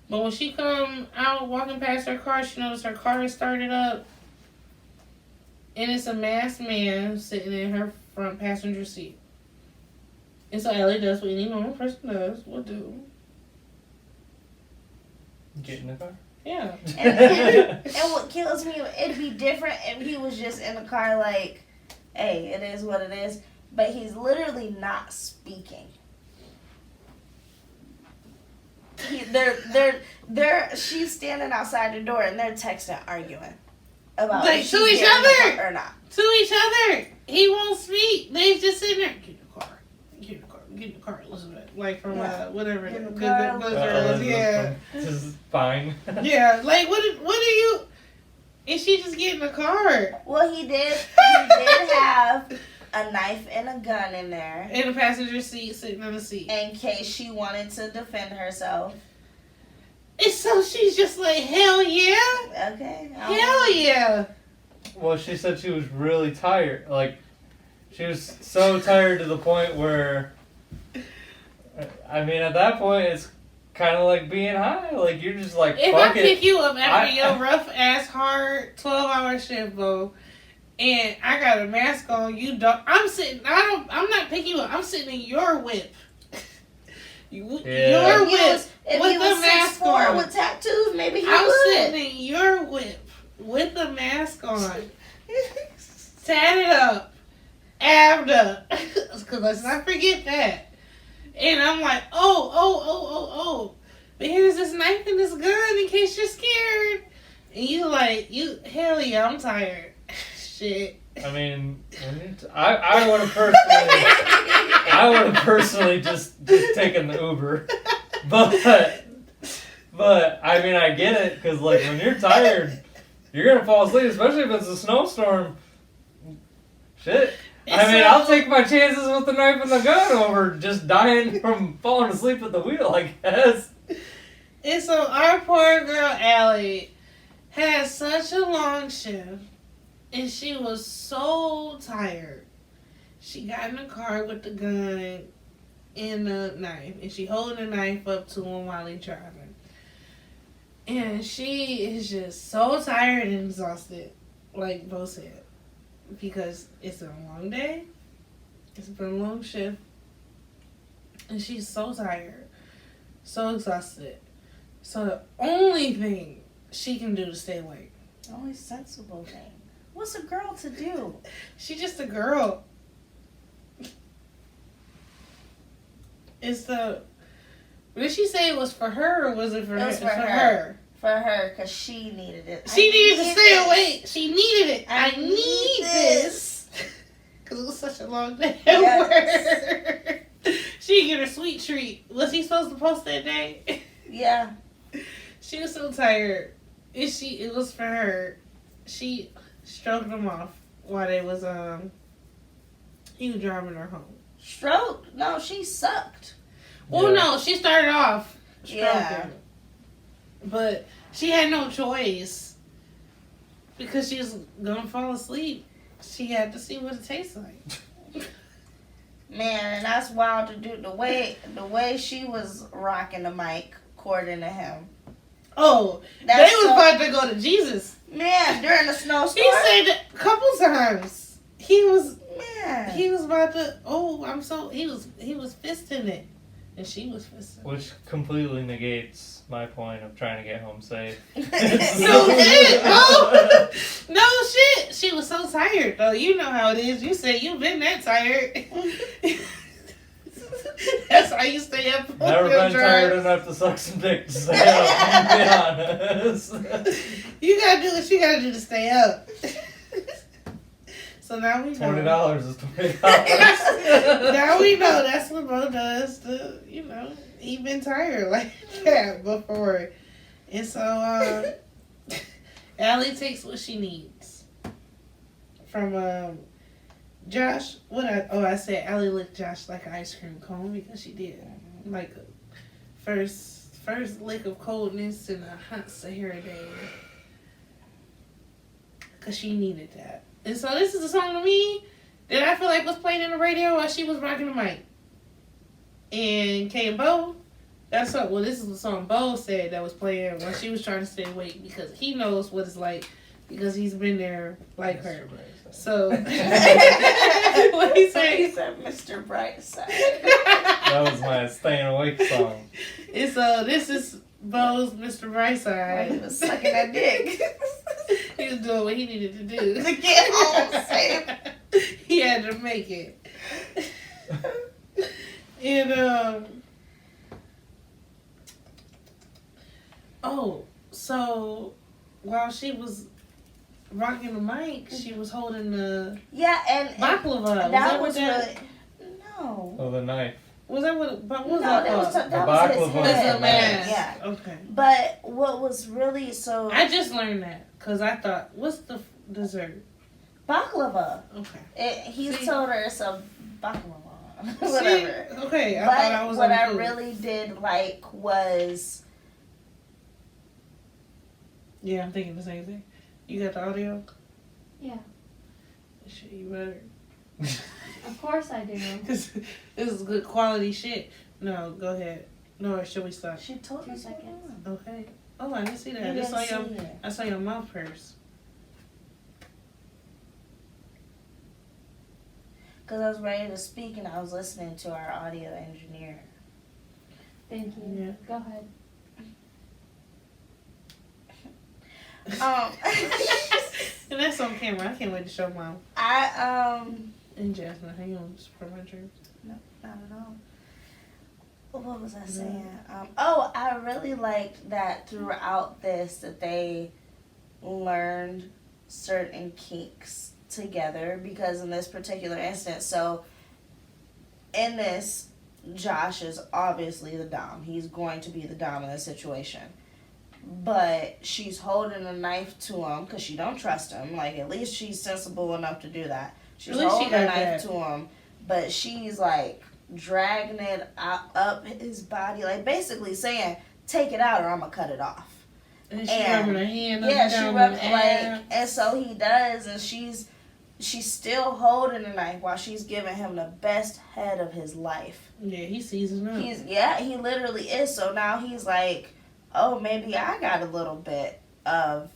But when she come out walking past her car, she noticed her car is started up. And it's a masked man sitting in her front passenger seat. And so Ellie does what any normal person would do. Get in the car? Yeah. And what kills me, it'd be different if he was just in the car like, hey, it is what it is. But he's literally not speaking. She's standing outside the door and they're texting, arguing about like if to she's each getting in the other car or not. To each other. He won't speak. They just sitting there. Get in the car. Get in the car. Get in the car, Elizabeth. Like from whatever. Get in the Good car, Blizzard. Yeah. This is fine. Yeah. Like what are you? And she just get in the car. Well, he did have a knife and a gun in there. In the passenger seat, sitting on the seat. In case she wanted to defend herself. And so she's just like, hell yeah. Okay. Hell yeah. Well, she said she was really tired. Like, she was so tired to the point where, I mean, at that point, it's kind of like being high. Like, you're just like, if fuck I pick it. you up after your rough ass hard 12-hour shift, bro, and I got a mask on, you don't. I'm not picking you up. I'm sitting in your whip. Your whip If with he the was mask 6'4" on. with tattoos, maybe he I'm would. sitting in your whip with the mask on, tatted up, abbed up, because let's not forget that. And I'm like, oh. But here's this knife and this gun in case you're scared. And hell yeah, I'm tired. Shit. I mean, I would have personally just taken the Uber, but I mean I get it because like when you're tired, you're gonna fall asleep, especially if it's a snowstorm. Shit. I mean, I'll take my chances with the knife and the gun over just dying from falling asleep at the wheel, I guess. And so our poor girl Allie had such a long shift. And she was so tired. She got in the car with the gun and the knife. And she holding the knife up to him while he driving. And she is just so tired and exhausted. Like Bo said. Because it's a long day. It's been a long shift. And she's so tired. So exhausted. So the only thing she can do to stay awake. The only sensible thing. What's a girl to do? She's just a girl. Did she say it was for her or was it for her? It was for her. For her, because she needed it. She needed to stay awake. She needed it. I need this. Because it was such a long day at work. She get her sweet treat. Was he supposed to post that day? Yeah. She was so tired. It was for her. She stroked him off while he was driving her home. Stroked? No, she sucked. Well, no, she started off stroking. Yeah. But she had no choice. Because she was going to fall asleep. She had to see what it tastes like. Man, and that's wild to do. The way she was rocking the mic, according to him. Oh, they was about to go to Jesus. Man, during the snowstorm. He said that a couple times. He was about to. He was fisting it, and she was fisting. Which completely negates my point of trying to get home safe. No shit. She was so tired though. You know how it is. You say you've been that tired. That's how you stay up. Never been tired enough to suck some dick to stay up. To be honest. You gotta do what you gotta do to stay up. So now we know. $20 is $20. Now we know that's what Bo does to, he been tired like that before. And so Allie takes what she needs from Josh. I said Allie licked Josh like an ice cream cone because she did. Like first first lick of coldness in a hot Sahara day. Because she needed that. And so this is a song to me that I feel like was playing in the radio while she was rocking the mic. And Kay and Bo, this is the song Bo said that was playing while she was trying to stay awake because he knows what it's like because he's been there like her. So, what he said? He said, Mr. Brightside. That was my staying awake song. And so this is Bo's Mr. Brightside. He was sucking that dick. He was doing what he needed to do. To get home safe. He had to make it. And, so while she was rocking the mic, she was holding the baklava. That was really... No. Oh, the knife. Was that what was No, that? that was his baklava head. was a mask. Yeah. Okay. But what was really so... I just learned that because I thought, what's the dessert? Baklava. Okay. He told her it's a baklava. See? Whatever. Okay, I but thought I was what on I food. really did like was... Yeah, I'm thinking the same thing. You got the audio? Yeah, Shit, you better. of course I do. This is good quality shit. No, go ahead. No, or should we stop? She told 2 us seconds. Okay. Oh, I didn't see that. You I just saw didn't your, see it. I saw your mouth first. Because I was ready to speak and I was listening to our audio engineer. Thank you. Yeah. Go ahead. And that's on camera. I can't wait to show Mom and Jasmine. Hang on, just for my dreams. No, not at all. What was I saying? I really liked that throughout this that they learned certain kinks together because in this particular instance, so in this, Josh is obviously the dom. He's going to be the dom in this situation. But she's holding a knife to him because she don't trust him. Like, at least she's sensible enough to do that. She's holding a knife to him, but she's like dragging it up his body, like basically saying, "Take it out, or I'm gonna cut it off." And she rubbing her hand up yeah, and she down rubbed the like, abs. and so he does, and she's still holding the knife while she's giving him the best head of his life. Yeah, he seasoned up. He literally is. So now he's like, oh, maybe I got a little bit of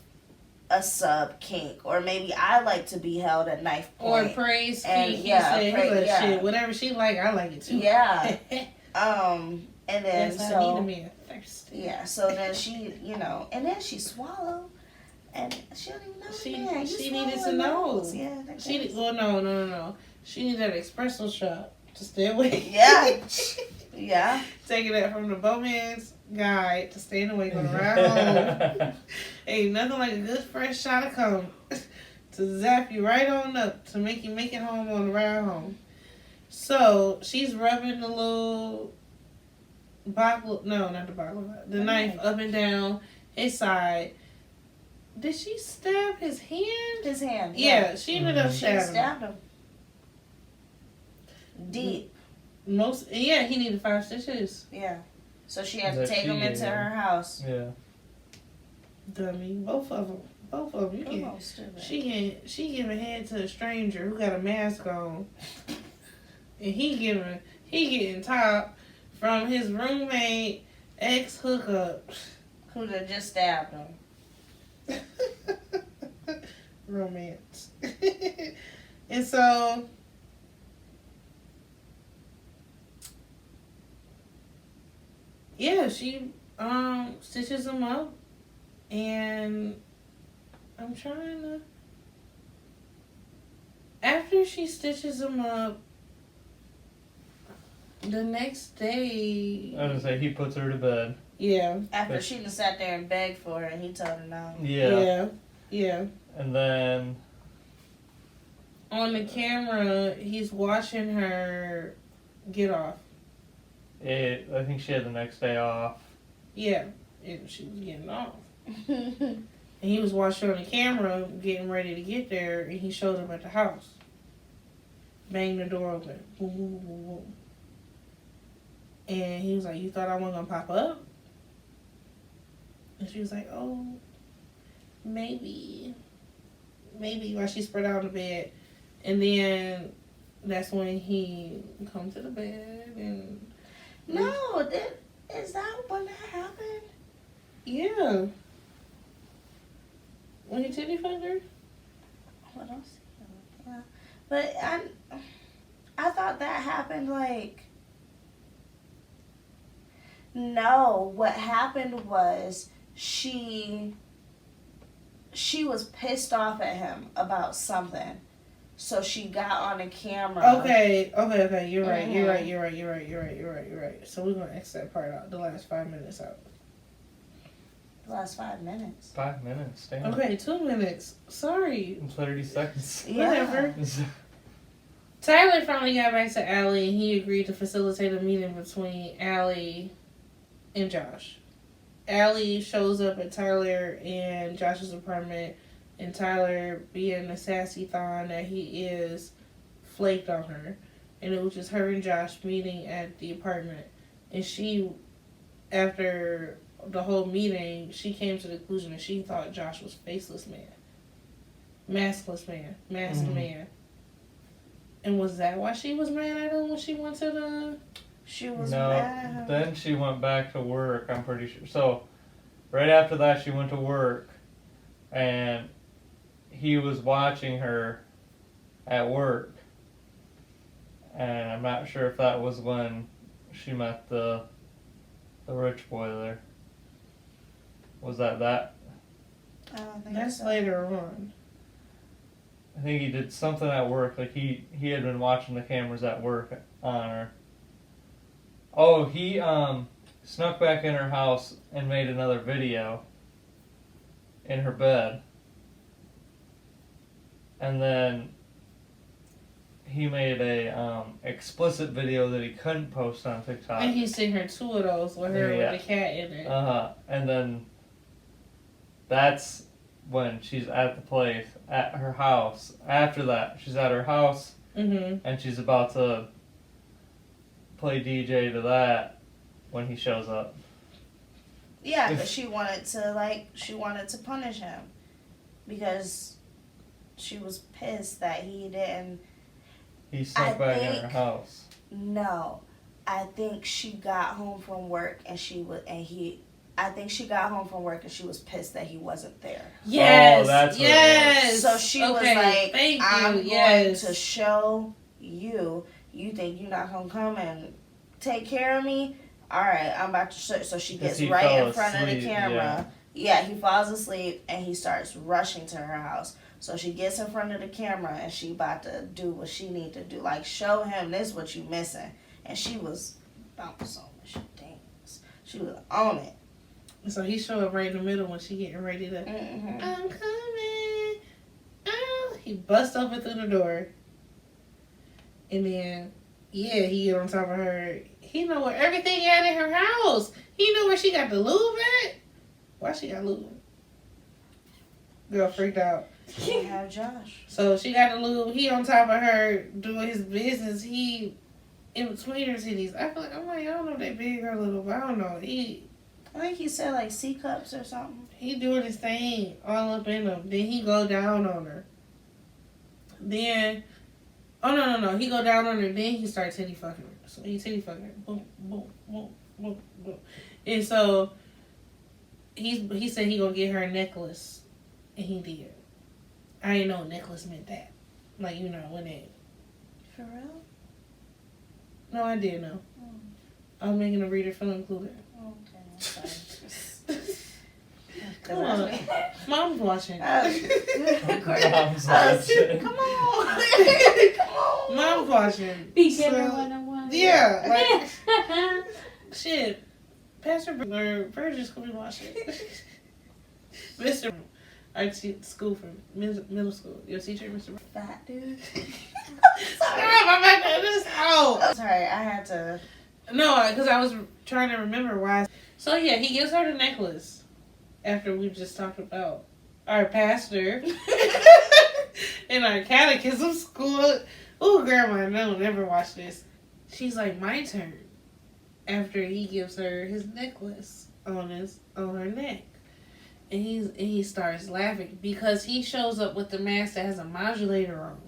a sub kink, or maybe I like to be held at knife point. Or praise And, kink. yeah, He praise- said, yeah. shit, whatever she like, I like it too. Yeah. And then Yes, I need a man thirsty. yeah, so then she, and then she swallowed, and she don't even know. She needed to know. Yeah, No. She needed that espresso shot to stay awake. Yeah. Yeah. Taking that from the Bowman's guide to staying awake on the ride home. Ain't nothing like a good fresh shot of cum to zap you right on up to make you make it home on the ride home. So she's rubbing the little baklava, no, not the baklava, the knife up and down his side. Did she stab his hand? His hand. Yeah, she ended up She stabbing him. stabbed him. Deep. He needed 5 stitches. Yeah. So she had to That take she him into gave her house. Yeah. Dummy. Both of them. You Come can't. on, stupid. She giving head to a stranger who got a mask on, and he getting top from his roommate ex hookup. Who done just stabbed him. Romance. And so yeah, she stitches him up, and I'm trying to. After she stitches him up, the next day. I was gonna say he puts her to bed. Yeah. After she done sat there and begged for it, and he told her no. Yeah. And then On the camera, he's watching her get off. I think she had the next day off. Yeah. And she was getting off. And he was watching on the camera, getting ready to get there, and he showed up at the house. Banged the door open. Boom, boom, boom, boom, boom. And he was like, "You thought I wasn't gonna pop up?" And she was like, oh, maybe while she spread out on the bed. And then that's when he come to the bed and No, is that when that happened? yeah. When he titty fucked her? What else? Yeah. But I thought that happened like. No, what happened was she was pissed off at him about something. So she got on the camera. Okay. You're right. Mhm. You're right. So we're gonna X that part out. The last 5 minutes out. The last 5 minutes. 5 minutes, damn. Okay, 2 minutes. Sorry. 30 seconds. Whatever. Tyler finally got back to Allie and he agreed to facilitate a meeting between Allie and Josh. Allie shows up at Tyler and Josh's apartment, and Tyler, being the sassy thon that he is, flaked on her. And it was just her and Josh meeting at the apartment. And she, after the whole meeting, she came to the conclusion that she thought Josh was faceless man. Maskless man. Masked man. And was that why she was mad at him when she went to the... She was No, mad. then she went back to work, I'm pretty sure. So, right after that, she went to work, and he was watching her at work. And I'm not sure if that was when she met the rich boy there. Was that? I don't think That's so. later on. I think he did something at work. Like he had been watching the cameras at work on her. Oh, he snuck back in her house and made another video in her bed. And then he made a explicit video that he couldn't post on TikTok. And he sent her 2 of those with her Yeah. with the cat in it. And then that's when she's at the place at her house. After that, she's at her house and she's about to play DJ to that when he shows up. Yeah, but she wanted to punish him because she was pissed that he didn't. He snuck back in her house. No, I think she got home from work and I think she got home from work and she was pissed that he wasn't there. Yes, Oh, that's what it yes. So she was like, thank you. I'm going yes. to show you. You think you're not going to come and take care of me? All right, I'm about to show. So she gets he right fell in front of the asleep, camera. Yeah, he falls asleep and he starts rushing to her house. So she gets in front of the camera and she about to do what she need to do. Like, show him this what you missing. And she was bouncing on the things. She was on it. So he showed up right in the middle when she getting ready to. Mm-hmm. I'm coming. Oh, he bust open through the door, and then he get on top of her. He know where everything at in her house. He know where she got the lube at. Why she got lube? Girl freaked out. She have Josh. So she got the lube. He on top of her doing his business. He in between her titties. I feel like I don't know if they big or little, but I don't know. I think he said like C cups or something. He doing his thing all up in them. Then he go down on her. Then, no. He go down on her. Then he start titty fucking her. So he titty fucking her. Boom, boom, boom, boom, boom. And so he said he gonna get her a necklace, and he did. I didn't know necklace meant that. Like, when it. For real? No, I did know. I was making the reader feel included. Okay, I'm sorry. Come on. Mom's watching. Mom's watching. Come on. Come on. Mom's watching. Be giver 101. Yeah, like, shit. Pastor Burgess gonna be watching. Mr. I teach school from middle school. Your teacher, Mr. Fat dude. Sorry, my back is out. Sorry, I had to. No, because I was trying to remember why. So yeah, he gives her the necklace after we just talked about our pastor in our catechism school. Ooh, grandma, no, never watch this. She's like, my turn. After he gives her his necklace on her neck. And he starts laughing because he shows up with the mask that has a modulator on.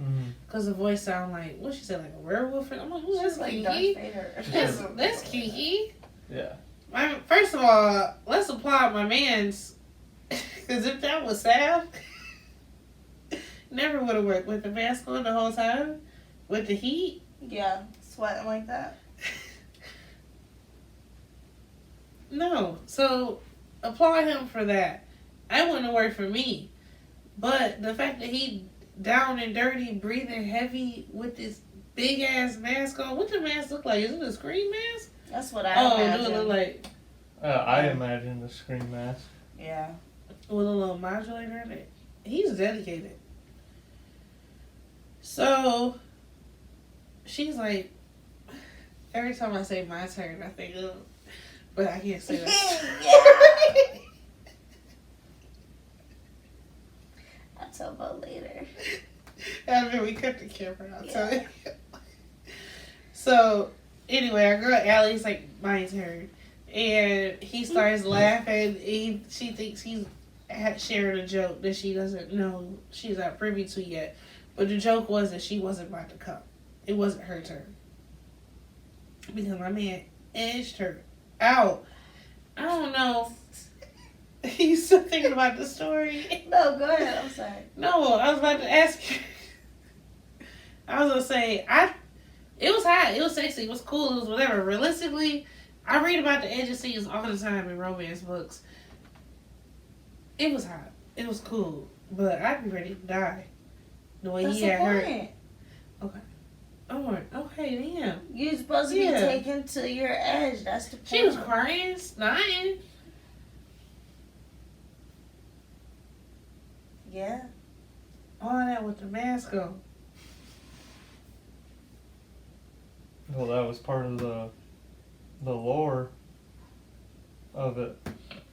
Mm-hmm. Because the voice sound like, what she said, like a werewolf? I'm like, ooh, that's like Darth kinky. Vader. That's kinky. Yeah. First of all, let's applaud my man's. Because if that was Sav, never would have worked with the mask on the whole time. With the heat. Yeah, sweating like that. No. So, applaud him for that. That wouldn't have worked for me. But the fact that he down and dirty, breathing heavy with this big ass mask on. What the mask look like? Is it a screen mask? That's what I Do imagine. it look like? I imagine the screen mask. Yeah. With a little modulator in it. He's dedicated. So, she's like, every time I say my turn, I think, ugh. But I can't say that. Yeah. I'll tell about later. I mean, we cut the camera out. Yeah. So, so, anyway, our girl Allie's like, my turn. And he starts laughing. She thinks he's sharing a joke that she doesn't know she's not privy to yet. But the joke was that she wasn't about to come. It wasn't her turn. Because my man edged her out. I don't know. You still thinking about the story? No, go ahead. I'm sorry. No, I was about to ask you. I was going to say, it was hot. It was sexy. It was cool. It was whatever. Realistically, I read about the edge of scenes all the time in romance books. It was hot. It was cool. But I'd be ready to die. The way That's he the had her. point. Oh, okay, damn. You're supposed to be taken to your edge. That's the point. She was crying, snotting. Yeah. All that with the mask on. Well, that was part of the lore of it.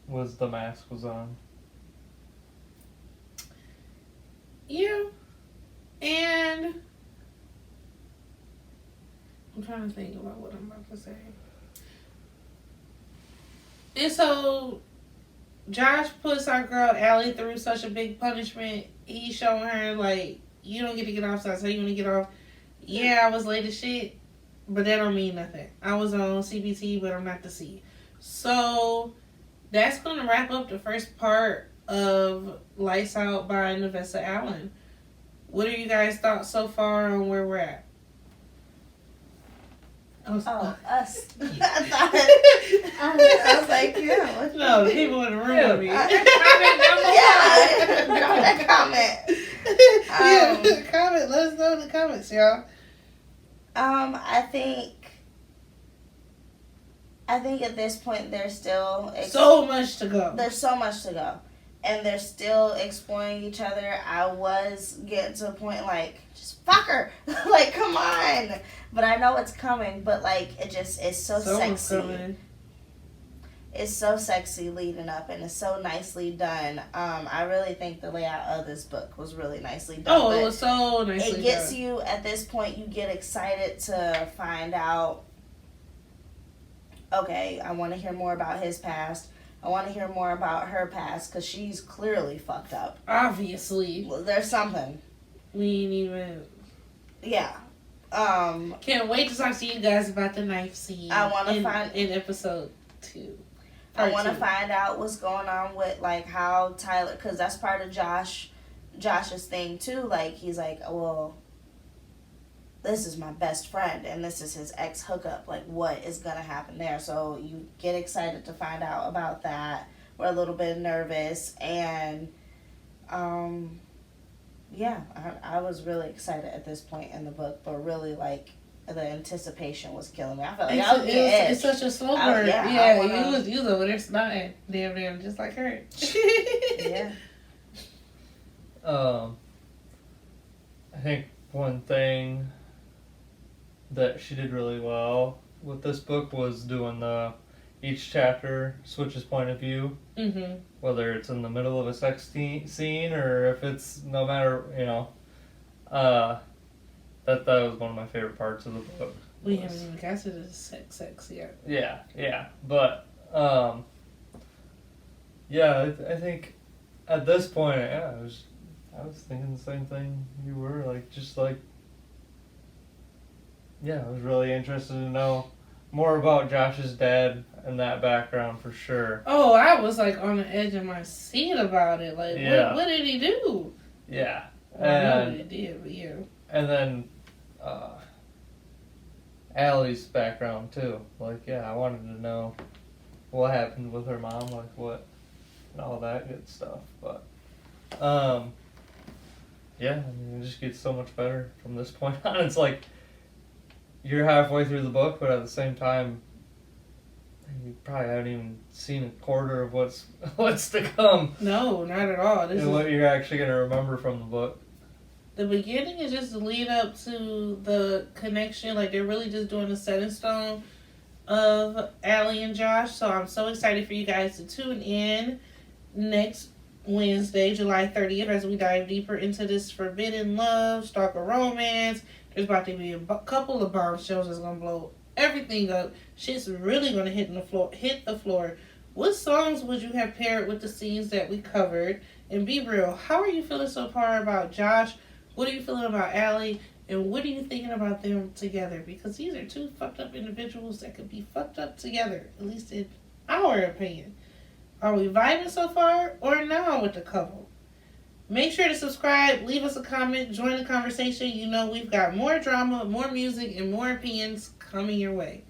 Was the mask was on. Yeah. And I'm trying to think about what I'm about to say. And so Josh puts our girl Allie through such a big punishment. He's showing her like, you don't get to get off, so I tell you when to get off. Yeah, I was late as shit, but that don't mean nothing. I was on CBT, but I'm not the C. So that's gonna wrap up the first part of Lights Out by Navessa Allen. What are you guys' thoughts so far on where we're at? Oh, us. I was like, yeah. What No, the people in the room with me. Yeah, drop that comment. Yeah, comment. Let us know in the comments, y'all. I think at this point there's still So much to go. There's so much to go, and they're still exploring each other. I was getting to a point like, just fuck her, like come on. But I know it's coming. But like it's so sexy. Coming. It's so sexy leading up, and it's so nicely done. I really think the layout of this book was really nicely done. Oh, it was so nicely done. It gets you, at this point, you get excited to find out, okay, I want to hear more about his past. I want to hear more about her past, because she's clearly fucked up. Obviously. Well, there's something. We ain't even... Yeah. Can't wait to talk to you guys about the knife scene. I want to find... In episode 2. I want to find out what's going on with, like, how Tyler... Because that's part of Josh's thing, too. Like, he's like, well, this is my best friend, and this is his ex-hookup. Like, what is going to happen there? So you get excited to find out about that. We're a little bit nervous. And, yeah, I was really excited at this point in the book. But really, like... the anticipation was killing me. I felt like it's such a slow burn. Yeah, you was over there snotting. Damn, just like her. Yeah. I think one thing that she did really well with this book was doing each chapter switches point of view. Mm-hmm. Whether it's in the middle of a sex scene or if it's no matter, That was one of my favorite parts of the book. We haven't even got to the sex yet. Yeah. But Yeah, I think at this point, yeah, I was thinking the same thing you were, like, just like, yeah, I was really interested to know more about Josh's dad and that background for sure. Oh, I was like on the edge of my seat about it. Like, Yeah. what did he do? Yeah. Well, I know what And, he did, but yeah. and then, Allie's background too. Like, yeah, I wanted to know what happened with her mom, like what, and all that good stuff. But, yeah, I mean, it just gets so much better from this point on. It's like, you're halfway through the book, but at the same time, you probably haven't even seen a quarter of what's to come No, not at all. This and is what you're actually going to remember from the book. the beginning is just the lead up to the connection. Like, they're really just doing the set in stone of Allie and Josh. So I'm so excited for you guys to tune in next Wednesday, July 30th, as we dive deeper into this forbidden love, stalker romance. There's about to be a couple of bombshells that's gonna blow everything up. Shit's really gonna hit the floor. What songs would you have paired with the scenes that we covered? And be real, how are you feeling so far about Josh? What are you feeling about Allie? And what are you thinking about them together? Because these are two fucked up individuals that could be fucked up together, at least in our opinion. Are we vibing so far or now with the couple? Make sure to subscribe, leave us a comment, join the conversation. You know we've got more drama, more music, and more opinions coming your way.